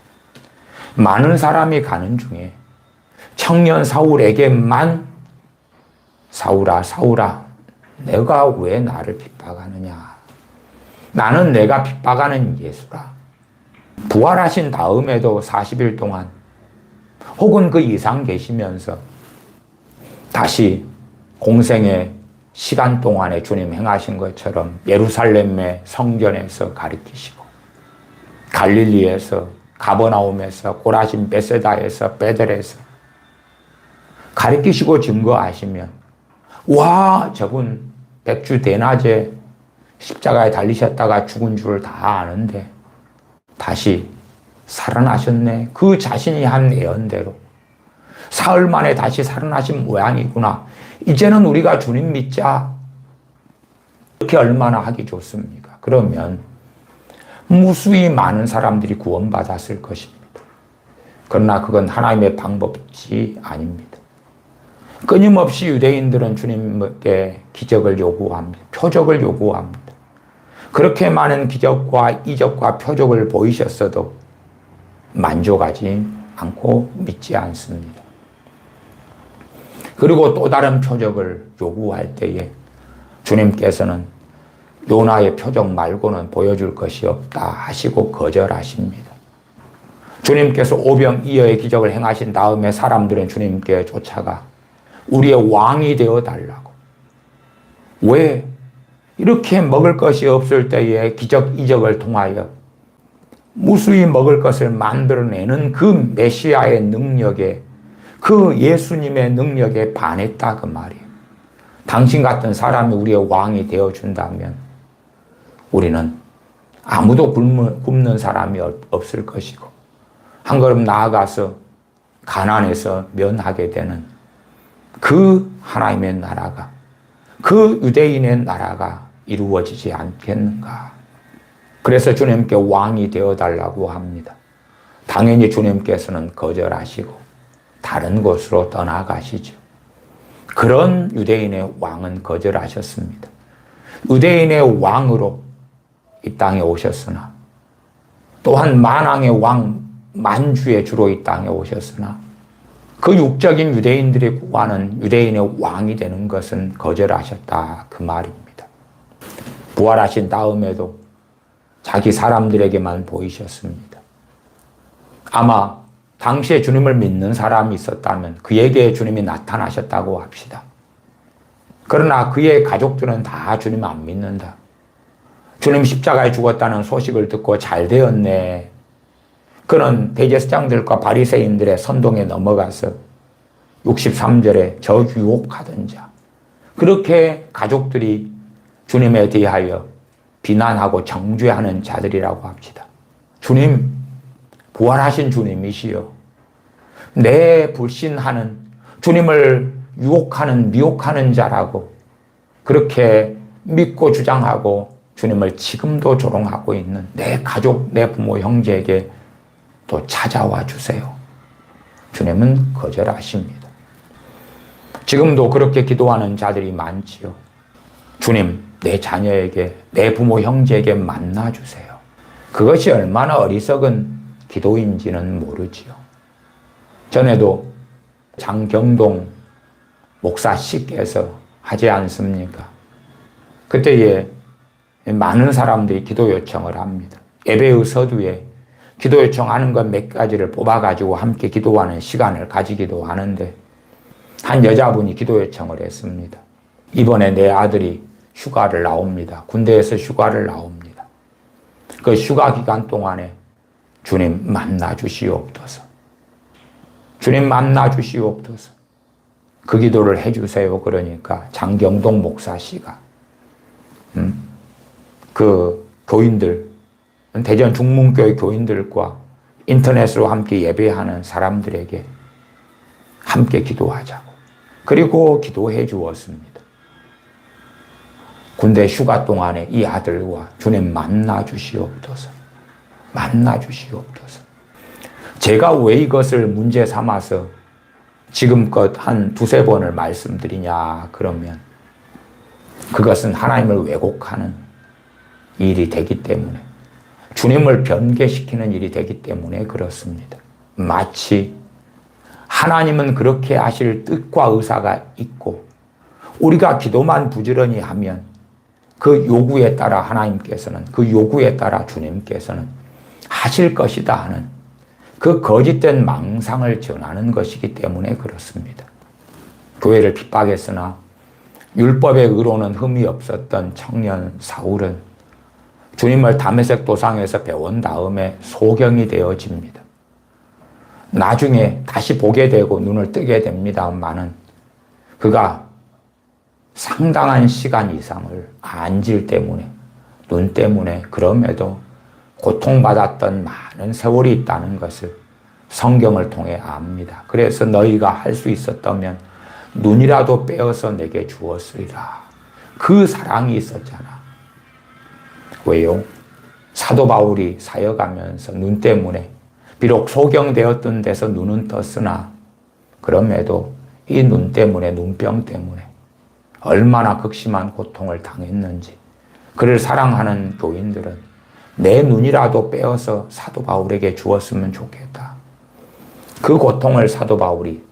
많은 사람이 가는 중에 청년 사울에게만 사울아, 사울아, 내가 왜 나를 핍박하느냐? 나는 내가 핍박하는 예수라. 부활하신 다음에도 40일 동안 혹은 그 이상 계시면서 다시 공생의 시간 동안에 주님 행하신 것처럼 예루살렘의 성전에서 가르치시고 갈릴리에서 가버나움에서 고라신 베세다에서 베델에서 가르치시고 증거하시면 와 저분 백주 대낮에 십자가에 달리셨다가 죽은 줄 다 아는데 다시 살아나셨네. 그 자신이 한 예언대로 사흘 만에 다시 살아나신 모양이구나. 이제는 우리가 주님 믿자. 이렇게 얼마나 하기 좋습니까? 그러면 무수히 많은 사람들이 구원받았을 것입니다. 그러나 그건 하나님의 방법이 아닙니다. 끊임없이 유대인들은 주님께 기적을 요구합니다. 표적을 요구합니다. 그렇게 많은 기적과 이적과 표적을 보이셨어도 만족하지 않고 믿지 않습니다. 그리고 또 다른 표적을 요구할 때에 주님께서는 요나의 표적 말고는 보여줄 것이 없다 하시고 거절하십니다. 주님께서 오병이어의 기적을 행하신 다음에 사람들은 주님께 쫓아가 우리의 왕이 되어 달라고. 왜? 이렇게 먹을 것이 없을 때에 기적 이적을 통하여 무수히 먹을 것을 만들어내는 그 메시아의 능력에 그 예수님의 능력에 반했다 그 말이에요. 당신 같은 사람이 우리의 왕이 되어준다면 우리는 아무도 굶는 사람이 없을 것이고 한 걸음 나아가서 가난에서 면하게 되는 그 하나님의 나라가 그 유대인의 나라가 이루어지지 않겠는가. 그래서 주님께 왕이 되어달라고 합니다. 당연히 주님께서는 거절하시고 다른 곳으로 떠나가시죠. 그런 유대인의 왕은 거절하셨습니다. 유대인의 왕으로 이 땅에 오셨으나 또한 만왕의 왕 만주의 주로 이 땅에 오셨으나 그 육적인 유대인들이 구하는 유대인의 왕이 되는 것은 거절하셨다 그 말입니다. 부활하신 다음에도 자기 사람들에게만 보이셨습니다. 아마 당시에 주님을 믿는 사람이 있었다면 그에게 주님이 나타나셨다고 합시다. 그러나 그의 가족들은 다 주님 안 믿는다. 주님 십자가에 죽었다는 소식을 듣고 잘 되었네. 그는 대제사장들과 바리새인들의 선동에 넘어가서 63절에 저 유혹하던 자. 그렇게 가족들이 주님에 대하여 비난하고 정죄하는 자들이라고 합시다. 주님, 부활하신 주님이시여. 내 불신하는 주님을 유혹하는 미혹하는 자라고 그렇게 믿고 주장하고 주님을 지금도 조롱하고 있는 내 가족, 내 부모, 형제에게 또 찾아와 주세요. 주님은 거절하십니다. 지금도 그렇게 기도하는 자들이 많지요. 주님, 내 자녀에게, 내 부모, 형제에게 만나주세요. 그것이 얼마나 어리석은 기도인지는 모르지요. 전에도 장경동 목사씨께서 하지 않습니까? 그때에 많은 사람들이 기도 요청을 합니다. 예배의 서두에 기도 요청하는 것 몇 가지를 뽑아가지고 함께 기도하는 시간을 가지기도 하는데 한 여자분이 기도 요청을 했습니다. 이번에 내 아들이 휴가를 나옵니다. 군대에서 휴가를 나옵니다. 그 휴가 기간 동안에 주님 만나 주시옵소서. 주님 만나 주시옵소서. 그 기도를 해주세요. 그러니까 장경동 목사씨가 그 교인들, 대전 중문교회 교인들과 인터넷으로 함께 예배하는 사람들에게 함께 기도하자고. 그리고 기도해 주었습니다. 군대 휴가 동안에 이 아들과 주님 만나 주시옵소서. 만나 주시옵소서. 제가 왜 이것을 문제 삼아서 지금껏 한 두세 번을 말씀드리냐 그러면 그것은 하나님을 왜곡하는 일이 되기 때문에 주님을 변개시키는 일이 되기 때문에 그렇습니다. 마치 하나님은 그렇게 하실 뜻과 의사가 있고 우리가 기도만 부지런히 하면 그 요구에 따라 하나님께서는 그 요구에 따라 주님께서는 하실 것이다 하는 그 거짓된 망상을 전하는 것이기 때문에 그렇습니다. 교회를 핍박했으나 율법의 의로는 흠이 없었던 청년 사울은 주님을 다메섹 도상에서 배운 다음에 소경이 되어집니다. 나중에 다시 보게 되고 눈을 뜨게 됩니다만은 그가 상당한 시간 이상을 안질 때문에 눈 때문에 그럼에도 고통받았던 많은 세월이 있다는 것을 성경을 통해 압니다. 그래서 너희가 할 수 있었다면 눈이라도 빼어서 내게 주었으리라. 그 사랑이 있었잖아. 왜요? 사도 바울이 사역하면서 눈 때문에 비록 소경되었던 데서 눈은 떴으나 그럼에도 이 눈 때문에 눈병 때문에 얼마나 극심한 고통을 당했는지 그를 사랑하는 교인들은 내 눈이라도 빼어서 사도 바울에게 주었으면 좋겠다. 그 고통을 사도 바울이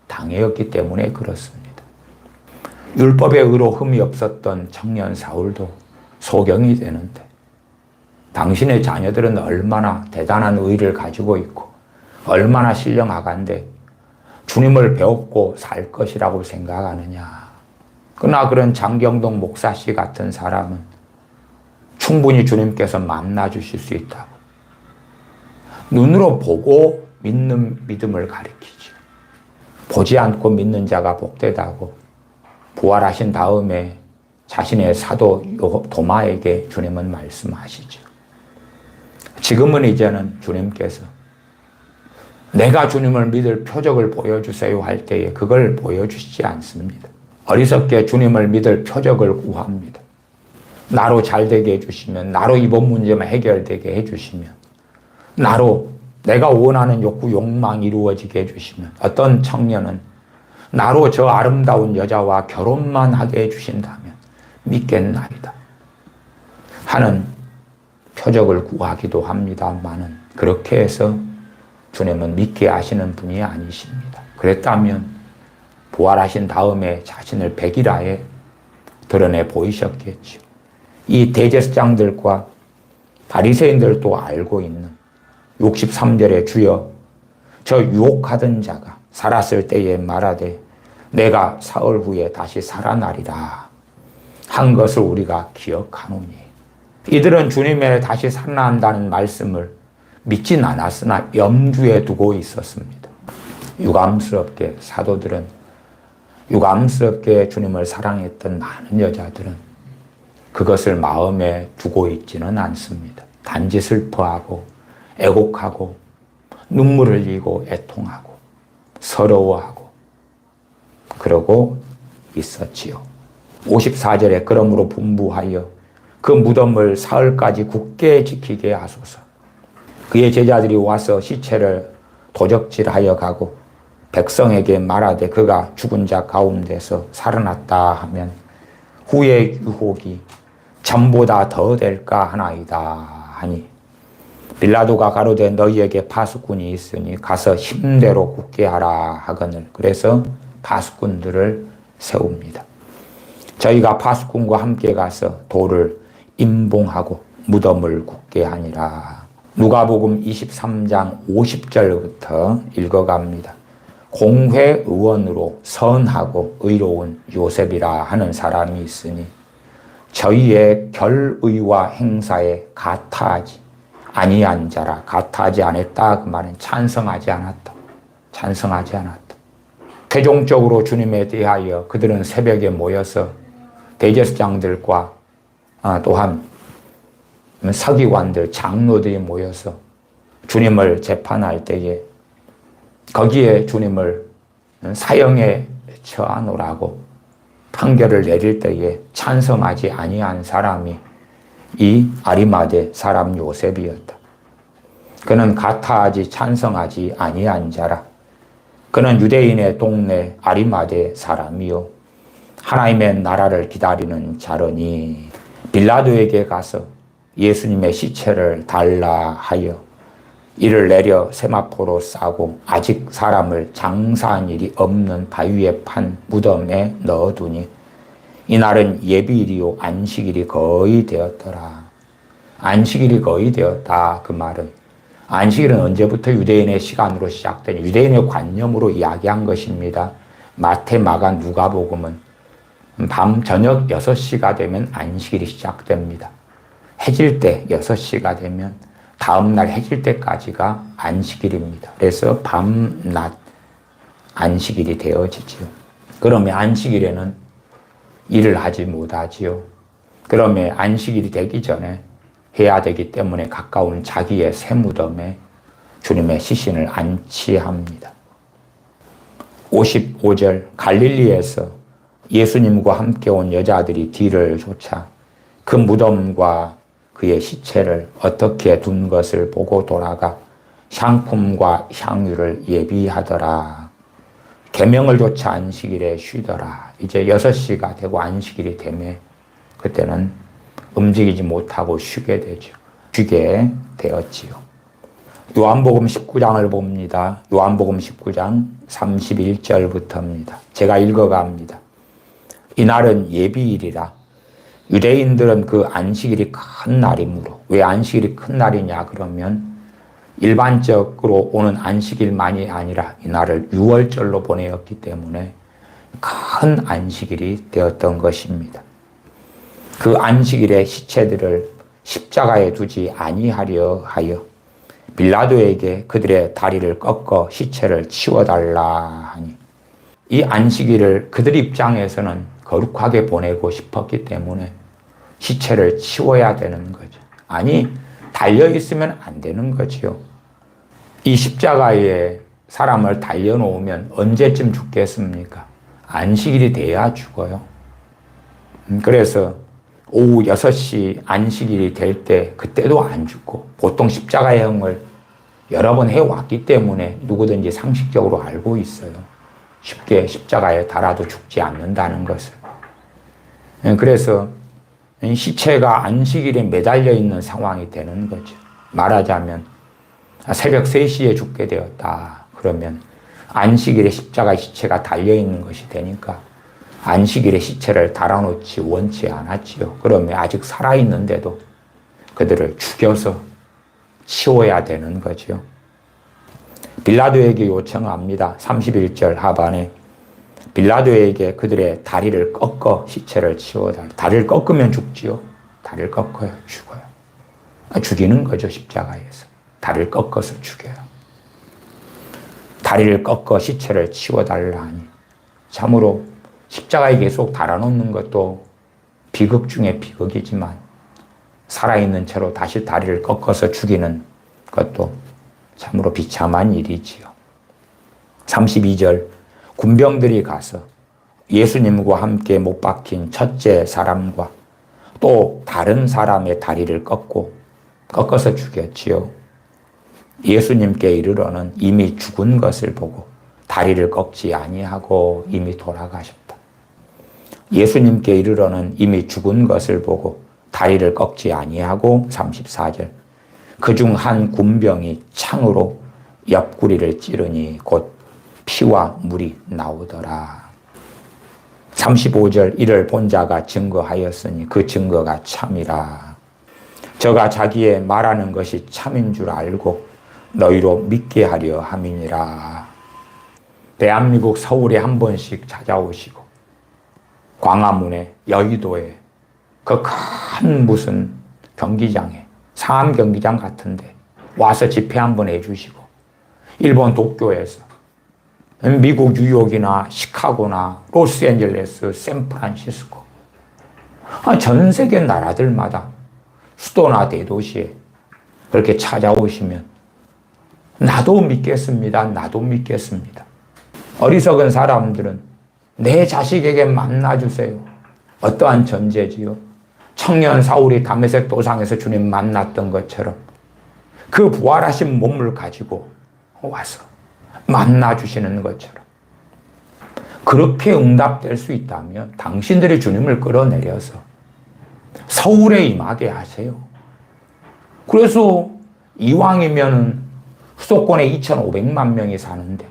당했기 때문에 그렇습니다. 율법의 의로 흠이 없었던 청년 사울도 소경이 되는데 당신의 자녀들은 얼마나 대단한 의를 가지고 있고 얼마나 신령하간데 주님을 배웠고 살 것이라고 생각하느냐. 그러나 그런 장경동 목사씨 같은 사람은 충분히 주님께서 만나 주실 수 있다고. 눈으로 보고 믿는 믿음을 가리키죠. 보지 않고 믿는 자가 복되다고 부활하신 다음에 자신의 사도 도마에게 주님은 말씀하시죠. 지금은 이제는 주님께서 내가 주님을 믿을 표적을 보여주세요 할 때에 그걸 보여주시지 않습니다. 어리석게 주님을 믿을 표적을 구합니다. 나로 잘되게 해주시면, 나로 이번 문제만 해결되게 해주시면, 나로 내가 원하는 욕구, 욕망이 이루어지게 해주시면, 어떤 청년은 나로 저 아름다운 여자와 결혼만 하게 해주신다면 믿겠나이다 하는 표적을 구하기도 합니다만은 그렇게 해서 주님은 믿게 하시는 분이 아니십니다. 그랬다면 부활하신 다음에 자신을 백일하에 드러내 보이셨겠죠. 이 대제사장들과 바리새인들도 알고 있는 63절에 주여 저 유혹하던 자가 살았을 때에 말하되 내가 사흘 후에 다시 살아나리라 한 것을 우리가 기억하노니 이들은 주님의 다시 살아난다는 말씀을 믿진 않았으나 염두에 두고 있었습니다. 유감스럽게 사도들은 유감스럽게 주님을 사랑했던 많은 여자들은 그것을 마음에 두고 있지는 않습니다. 단지 슬퍼하고 애곡하고 눈물 흘리고 애통하고 서러워하고 그러고 있었지요. 54절에 그러므로 분부하여 그 무덤을 사흘까지 굳게 지키게 하소서. 그의 제자들이 와서 시체를 도적질하여 가고 백성에게 말하되 그가 죽은 자 가운데서 살아났다 하면 후의 유혹이 전보다 더 될까 하나이다 하니 빌라도가 가로되 너희에게 파수꾼이 있으니 가서 힘대로 굳게 하라 하거늘. 그래서 파수꾼들을 세웁니다. 저희가 파수꾼과 함께 가서 돌을 임봉하고 무덤을 굳게 하니라. 누가복음 23장 50절부터 읽어갑니다. 공회의원으로 선하고 의로운 요셉이라 하는 사람이 있으니 저희의 결의와 행사에 가타하지 아니한 자라. 가타하지 않았다 그 말은 찬성하지 않았다. 찬성하지 않았다. 최종적으로 주님에 대하여 그들은 새벽에 모여서 대제사장들과 또한 서기관들, 장로들이 모여서 주님을 재판할 때에 거기에 주님을 사형에 처하노라고 판결을 내릴 때에 찬성하지 아니한 사람이 이 아리마대 사람 요셉이었다. 그는 가타하지 찬성하지 아니한 자라. 그는 유대인의 동네 아리마대 사람이요 하나님의 나라를 기다리는 자러니 빌라도에게 가서 예수님의 시체를 달라 하여 이를 내려 세마포로 싸고 아직 사람을 장사한 일이 없는 바위에 판 무덤에 넣어두니 이날은 예비일이요 안식일이 거의 되었더라. 안식일이 거의 되었다 그 말은 안식일은 언제부터 유대인의 시간으로 시작된 유대인의 관념으로 이야기한 것입니다. 마태, 마가, 누가복음은 밤 저녁 6시가 되면 안식일이 시작됩니다. 해질 때 6시가 되면 다음날 해질 때까지가 안식일입니다. 그래서 밤낮 안식일이 되어지지요. 그러면 안식일에는 일을 하지 못하지요. 그러면 안식일이 되기 전에 해야 되기 때문에 가까운 자기의 새 무덤에 주님의 시신을 안치합니다. 55절 갈릴리에서 예수님과 함께 온 여자들이 뒤를 쫓아 그 무덤과 그의 시체를 어떻게 둔 것을 보고 돌아가 향품과 향유를 예비하더라. 계명을 조차 안식일에 쉬더라. 이제 6시가 되고 안식일이 되면 그때는 움직이지 못하고 쉬게 되죠. 쉬게 되었지요. 요한복음 19장을 봅니다. 요한복음 19장 31절부터입니다. 제가 읽어갑니다. 이날은 예비일이라. 유대인들은 그 안식일이 큰 날이므로. 왜 안식일이 큰 날이냐 그러면 일반적으로 오는 안식일만이 아니라 이날을 유월절로 보내었기 때문에 큰 안식일이 되었던 것입니다. 그 안식일에 시체들을 십자가에 두지 아니하려 하여 빌라도에게 그들의 다리를 꺾어 시체를 치워달라 하니 이 안식일을 그들 입장에서는 거룩하게 보내고 싶었기 때문에 시체를 치워야 되는 거죠. 아니 달려있으면 안 되는 거지요. 이 십자가에 사람을 달려놓으면 언제쯤 죽겠습니까? 안식일이 돼야 죽어요. 그래서 오후 6시 안식일이 될 때 그때도 안 죽고 보통 십자가형을 여러 번 해왔기 때문에 누구든지 상식적으로 알고 있어요. 쉽게 십자가에 달아도 죽지 않는다는 것을. 그래서 시체가 안식일에 매달려 있는 상황이 되는 거죠. 말하자면 새벽 3시에 죽게 되었다. 그러면 안식일에 십자가 시체가 달려있는 것이 되니까 안식일에 시체를 달아놓지 원치 않았지요. 그러면 아직 살아있는데도 그들을 죽여서 치워야 되는 거죠. 빌라도에게 요청합니다. 31절 하반에 빌라도에게 그들의 다리를 꺾어 시체를 치워달라. 다리를 꺾으면 죽지요. 다리를 꺾어야 죽어요. 죽이는 거죠. 십자가에서. 다리를 꺾어서 죽여요. 다리를 꺾어 시체를 치워달라 하니 참으로 십자가에 계속 달아놓는 것도 비극 중에 비극이지만 살아있는 채로 다시 다리를 꺾어서 죽이는 것도 참으로 비참한 일이지요. 32절 군병들이 가서 예수님과 함께 못 박힌 첫째 사람과 또 다른 사람의 다리를 꺾어서 죽였지요. 예수님께 이르러는 이미 죽은 것을 보고 다리를 꺾지 아니하고 이미 돌아가셨다. 예수님께 이르러는 이미 죽은 것을 보고 다리를 꺾지 아니하고 34절 그중 한 군병이 창으로 옆구리를 찌르니 곧 피와 물이 나오더라. 35절 이를 본 자가 증거하였으니 그 증거가 참이라. 저가 자기의 말하는 것이 참인 줄 알고 너희로 믿게 하려 함이니라. 대한민국 서울에 한 번씩 찾아오시고 광화문에 여의도에 그 큰 무슨 경기장에 상암 경기장 같은데 와서 집회 한번 해주시고 일본 도쿄에서 미국 뉴욕이나 시카고나 로스앤젤레스 샌프란시스코 전 세계 나라들마다 수도나 대도시에 그렇게 찾아오시면 나도 믿겠습니다. 나도 믿겠습니다. 어리석은 사람들은 내 자식에게 만나주세요. 어떠한 전제지요? 청년 사울이 다메섹 도상에서 주님 만났던 것처럼 그 부활하신 몸을 가지고 와서 만나주시는 것처럼 그렇게 응답될 수 있다면 당신들이 주님을 끌어내려서 서울에 임하게 하세요. 그래서 이왕이면 수도권에 2,500만 명이 사는데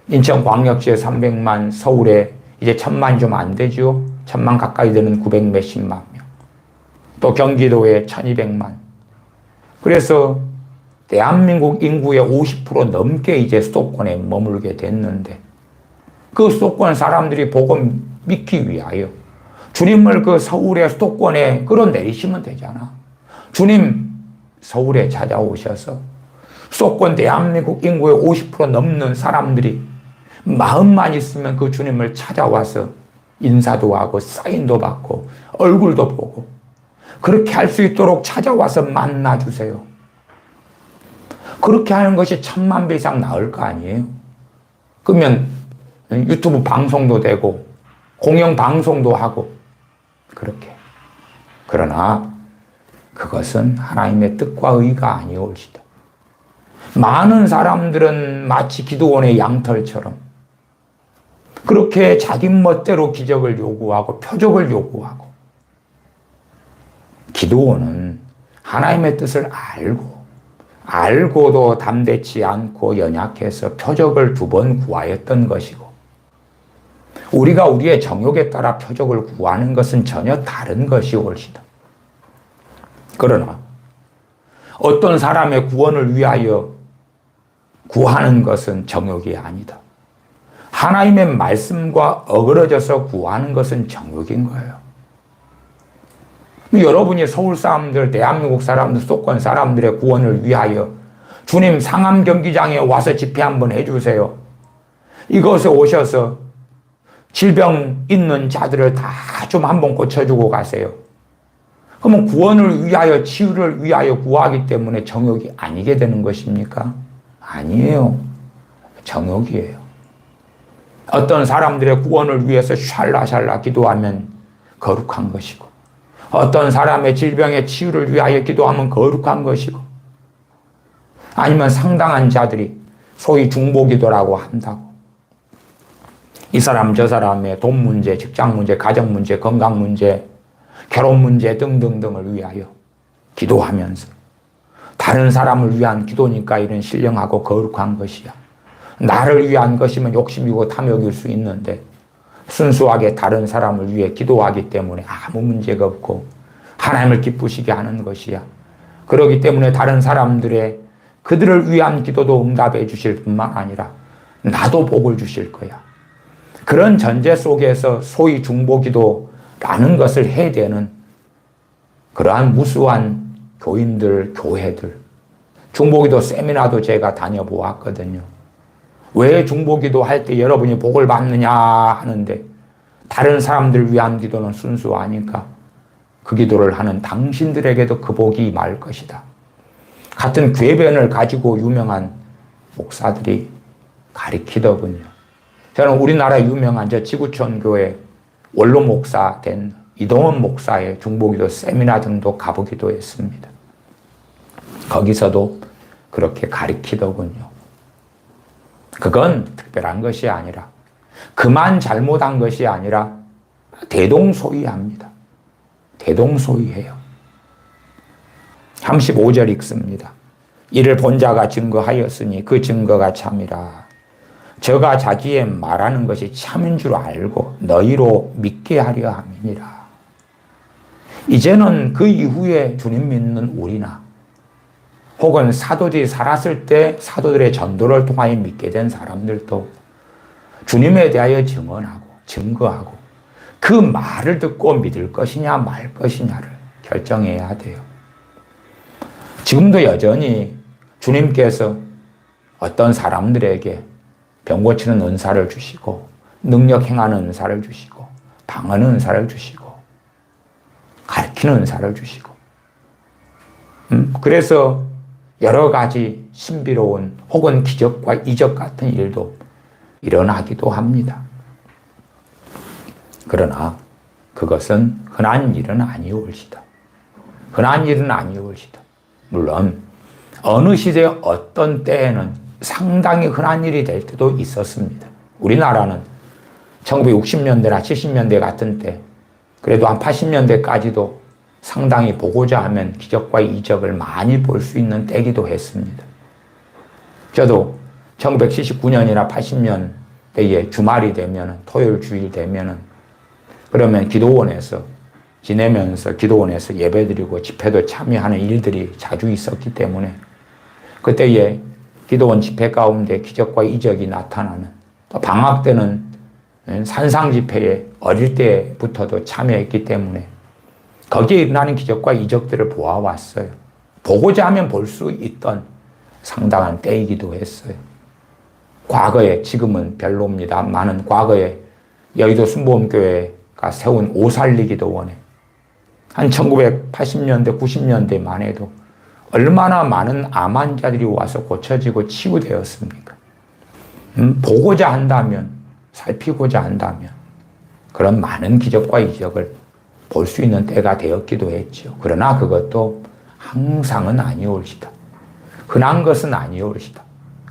인천광역시에 300만, 서울에 이제 1,000만 좀 안 되죠. 1,000만 가까이 되는 900 몇십만 명. 또 경기도에 1,200만. 그래서 대한민국 인구의 50% 넘게 이제 수도권에 머물게 됐는데 그 수도권 사람들이 복음 믿기 위하여 주님을 그 서울의 수도권에 끌어내리시면 되잖아. 주님 서울에 찾아오셔서 수도권 대한민국 인구의 50% 넘는 사람들이 마음만 있으면 그 주님을 찾아와서 인사도 하고 사인도 받고 얼굴도 보고 그렇게 할 수 있도록 찾아와서 만나주세요. 그렇게 하는 것이 1,000만 배 이상 나을 거 아니에요? 그러면 유튜브 방송도 되고 공영 방송도 하고 그렇게. 그러나 그것은 하나님의 뜻과 의가 아니올시다. 많은 사람들은 마치 기드온의 양털처럼 그렇게 자기 멋대로 기적을 요구하고 표적을 요구하고 기드온은 하나님의 뜻을 알고도 담대치 않고 연약해서 표적을 2번 구하였던 것이고 우리가 우리의 정욕에 따라 표적을 구하는 것은 전혀 다른 것이 옳시다. 그러나 어떤 사람의 구원을 위하여 구하는 것은 정욕이 아니다. 하나님의 말씀과 어그러져서 구하는 것은 정욕인 거예요. 여러분이 서울 사람들, 대한민국 사람들, 수도권 사람들의 구원을 위하여 주님 상암 경기장에 와서 집회 한번 해주세요. 이곳에 오셔서 질병 있는 자들을 다 좀 한번 고쳐주고 가세요. 그러면 구원을 위하여 치유를 위하여 구하기 때문에 정욕이 아니게 되는 것입니까? 아니에요. 정욕이에요. 어떤 사람들의 구원을 위해서 샬라샬라 기도하면 거룩한 것이고 어떤 사람의 질병의 치유를 위하여 기도하면 거룩한 것이고 아니면 상당한 자들이 소위 중보기도라고 한다고 이 사람 저 사람의 돈 문제, 직장 문제, 가정 문제, 건강 문제, 결혼 문제 등등등을 위하여 기도하면서 다른 사람을 위한 기도니까 이런 신령하고 거룩한 것이야. 나를 위한 것이면 욕심이고 탐욕일 수 있는데 순수하게 다른 사람을 위해 기도하기 때문에 아무 문제가 없고 하나님을 기쁘시게 하는 것이야. 그렇기 때문에 다른 사람들의 그들을 위한 기도도 응답해 주실 뿐만 아니라 나도 복을 주실 거야. 그런 전제 속에서 소위 중보기도라는 것을 해대는 그러한 무수한 교인들, 교회들, 중보기도 세미나도 제가 다녀보았거든요. 왜 중보기도 할 때 여러분이 복을 받느냐 하는데 다른 사람들 위한 기도는 순수하니까 그 기도를 하는 당신들에게도 그 복이 임할 것이다. 같은 궤변을 가지고 유명한 목사들이 가리키더군요. 저는 우리나라 유명한 저 지구촌 교회 원로 목사 된 이동원 목사의 중보기도 세미나 등도 가보기도 했습니다. 거기서도 그렇게 가리키더군요. 그건 특별한 것이 아니라, 그만 잘못한 것이 아니라 대동소이합니다. 대동소이해요. 35절 읽습니다. 이를 본 자가 증거하였으니 그 증거가 참이라. 저가 자기의 말하는 것이 참인 줄 알고 너희로 믿게 하려 함이니라. 이제는 그 이후에 주님 믿는 우리나 혹은 사도들이 살았을 때 사도들의 전도를 통하여 믿게 된 사람들도 주님에 대하여 증언하고 증거하고 그 말을 듣고 믿을 것이냐 말 것이냐를 결정해야 돼요. 지금도 여전히 주님께서 어떤 사람들에게 병 고치는 은사를 주시고 능력 행하는 은사를 주시고 방언의 은사를 주시고 가르치는 은사를 주시고 그래서 여러 가지 신비로운 혹은 기적과 이적 같은 일도 일어나기도 합니다. 그러나 그것은 흔한 일은 아니올시다. 흔한 일은 아니올시다. 물론 어느 시대 어떤 때에는 상당히 흔한 일이 될 때도 있었습니다. 우리나라는 1960년대나 70년대 같은 때 그래도 한 80년대까지도 상당히 보고자 하면 기적과 이적을 많이 볼 수 있는 때기도 했습니다. 저도 1979년이나 80년대에 주말이 되면 토요일 주일 되면은 그러면 기도원에서 지내면서 기도원에서 예배드리고 집회도 참여하는 일들이 자주 있었기 때문에 그때에 기도원 집회 가운데 기적과 이적이 나타나는 또 방학 때는 산상 집회에 어릴 때부터도 참여했기 때문에 거기에 일어나는 기적과 이적들을 보아왔어요. 보고자 하면 볼 수 있던 상당한 때이기도 했어요. 과거에, 지금은 별로입니다. 많은 과거에 여의도 순복음교회가 세운 오살리기도원에 한 1980년대, 90년대만 해도 얼마나 많은 암 환자들이 와서 고쳐지고 치유되었습니까? 보고자 한다면, 살피고자 한다면 그런 많은 기적과 이적을 볼 수 있는 때가 되었기도 했죠. 그러나 그것도 항상은 아니올시다. 흔한 것은 아니올시다.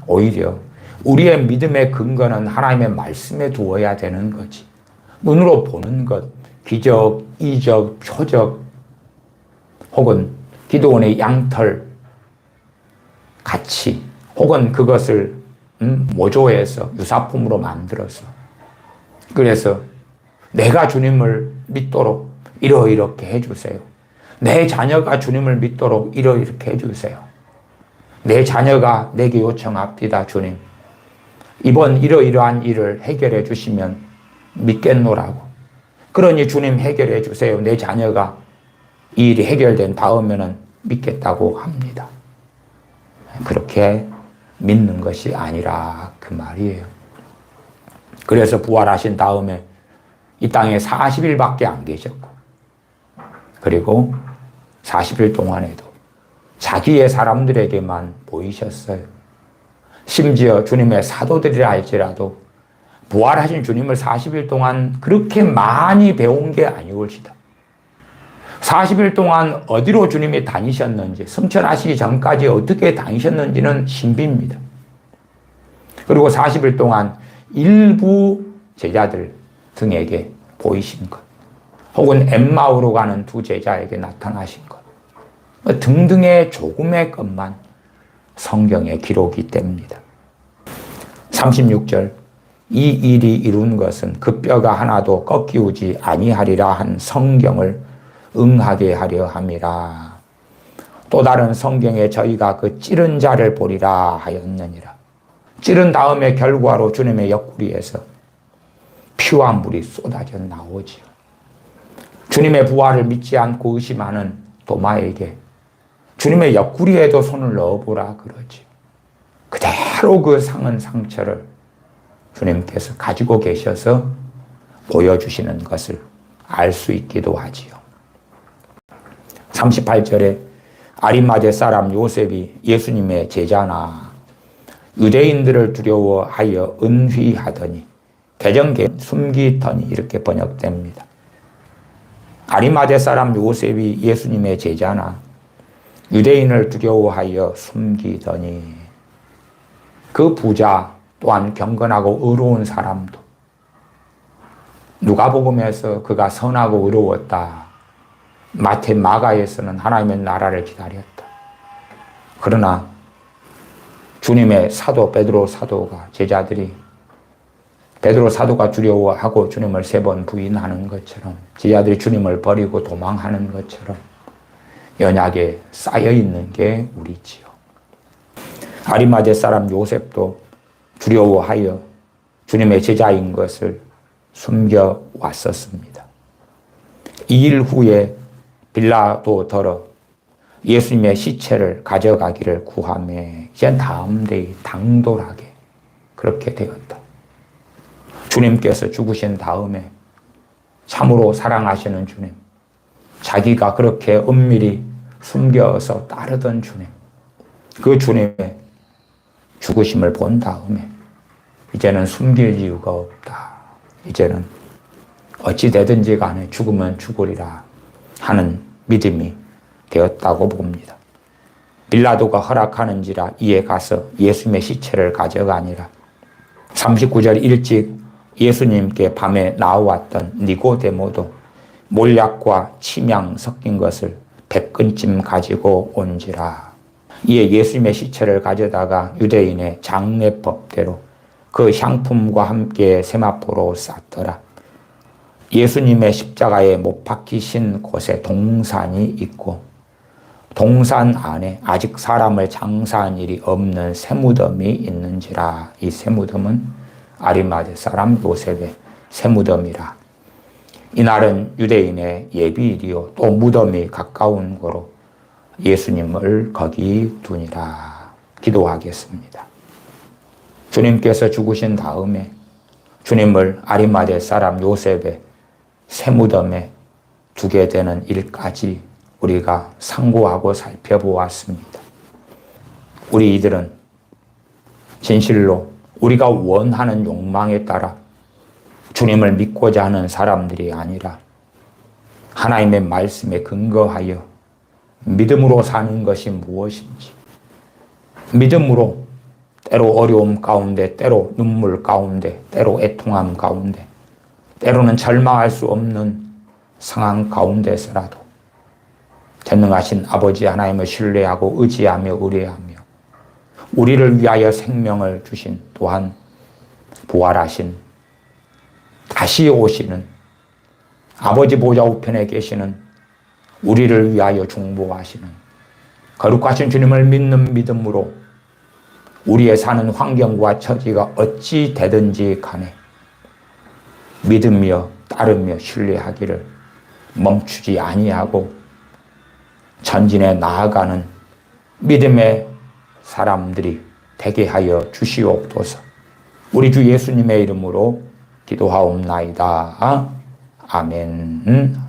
오히려 우리의 믿음의 근거는 하나님의 말씀에 두어야 되는 거지. 눈으로 보는 것, 기적, 이적, 표적, 혹은 기도원의 양털 같이, 혹은 그것을 모조해서 유사품으로 만들어서 그래서 내가 주님을 믿도록 이렇게 해주세요. 내 자녀가 주님을 믿도록 이렇게 해주세요. 내 자녀가 내게 요청합니다. 주님, 이번 이러이러한 일을 해결해 주시면 믿겠노라고. 그러니 주님 해결해 주세요. 내 자녀가 이 일이 해결된 다음에는 믿겠다고 합니다. 그렇게 믿는 것이 아니라 그 말이에요. 그래서 부활하신 다음에 이 땅에 40일밖에 안 계셨고 그리고 40일 동안에도 자기의 사람들에게만 보이셨어요. 심지어 주님의 사도들이라 할지라도 부활하신 주님을 40일 동안 그렇게 많이 배운 게 아니올시다. 40일 동안 어디로 주님이 다니셨는지, 승천하시기 전까지 어떻게 다니셨는지는 신비입니다. 그리고 40일 동안 일부 제자들 등에게 보이신 것, 혹은 엠마오로 가는 두 제자에게 나타나신 것 등등의 조금의 것만 성경에 기록이 됩니다. 36절 이 일이 이룬 것은 그 뼈가 하나도 꺾이우지 아니하리라 한 성경을 응하게 하려 함이라. 또 다른 성경에 저희가 그 찌른 자를 보리라 하였느니라. 찌른 다음에 결과로 주님의 옆구리에서 피와 물이 쏟아져 나오지요. 주님의 부활을 믿지 않고 의심하는 도마에게 주님의 옆구리에도 손을 넣어보라 그러지. 그대로 그 상은 상처를 주님께서 가지고 계셔서 보여주시는 것을 알 수 있기도 하지요. 38절에 아리마대 사람 요셉이 예수님의 제자나 유대인들을 두려워하여 은휘하더니 개정개 숨기더니 이렇게 번역됩니다. 아리마대 사람 요셉이 예수님의 제자나 유대인을 두려워하여 숨기더니 그 부자 또한 경건하고 의로운 사람도 누가복음에서 그가 선하고 의로웠다. 마태 마가에서는 하나님의 나라를 기다렸다. 그러나 주님의 사도 베드로 사도가 제자들이 베드로 사도가 두려워하고 주님을 3번 부인하는 것처럼 제자들이 주님을 버리고 도망하는 것처럼 연약에 쌓여있는 게 우리지요. 아리마대 사람 요셉도 두려워하여 주님의 제자인 것을 숨겨왔었습니다. 2일 후에 빌라도더러 예수님의 시체를 가져가기를 구하며 이제 다음 데이 당돌하게 그렇게 되었다. 주님께서 죽으신 다음에 참으로 사랑하시는 주님, 자기가 그렇게 은밀히 숨겨서 따르던 주님, 그 주님의 죽으심을 본 다음에 이제는 숨길 이유가 없다. 이제는 어찌 되든지 간에 죽으면 죽으리라 하는 믿음이 되었다고 봅니다. 빌라도가 허락하는지라 이에 가서 예수님의 시체를 가져가니라. 39절 일찍 예수님께 밤에 나와왔던 니고데모도 몰약과 침향 섞인 것을 100근쯤 가지고 온지라. 이에 예수님의 시체를 가져다가 유대인의 장례법대로 그 향품과 함께 세마포로 쌌더라. 예수님의 십자가에 못 박히신 곳에 동산이 있고 동산 안에 아직 사람을 장사한 일이 없는 새무덤이 있는지라. 이 새무덤은 아리마대 사람 요셉의 새무덤이라. 이날은 유대인의 예비일이요 또 무덤이 가까운 거로 예수님을 거기 두니라. 기도하겠습니다. 주님께서 죽으신 다음에 주님을 아리마대 사람 요셉의 새무덤에 두게 되는 일까지 우리가 상고하고 살펴보았습니다. 우리 이들은 진실로 우리가 원하는 욕망에 따라 주님을 믿고자 하는 사람들이 아니라 하나님의 말씀에 근거하여 믿음으로 사는 것이 무엇인지, 믿음으로 때로 어려움 가운데, 때로 눈물 가운데, 때로 애통함 가운데, 때로는 절망할 수 없는 상황 가운데서라도 전능하신 아버지 하나님을 신뢰하고 의지하며 의뢰하며 우리를 위하여 생명을 주신 또한 부활하신 다시 오시는 아버지 보좌 우편에 계시는 우리를 위하여 중보하시는 거룩하신 주님을 믿는 믿음으로 우리의 사는 환경과 처지가 어찌 되든지 간에 믿으며 따르며 신뢰하기를 멈추지 아니하고 전진해 나아가는 믿음의 사람들이 되게 하여 주시옵소서. 우리 주 예수님의 이름으로 기도하옵나이다. 아멘.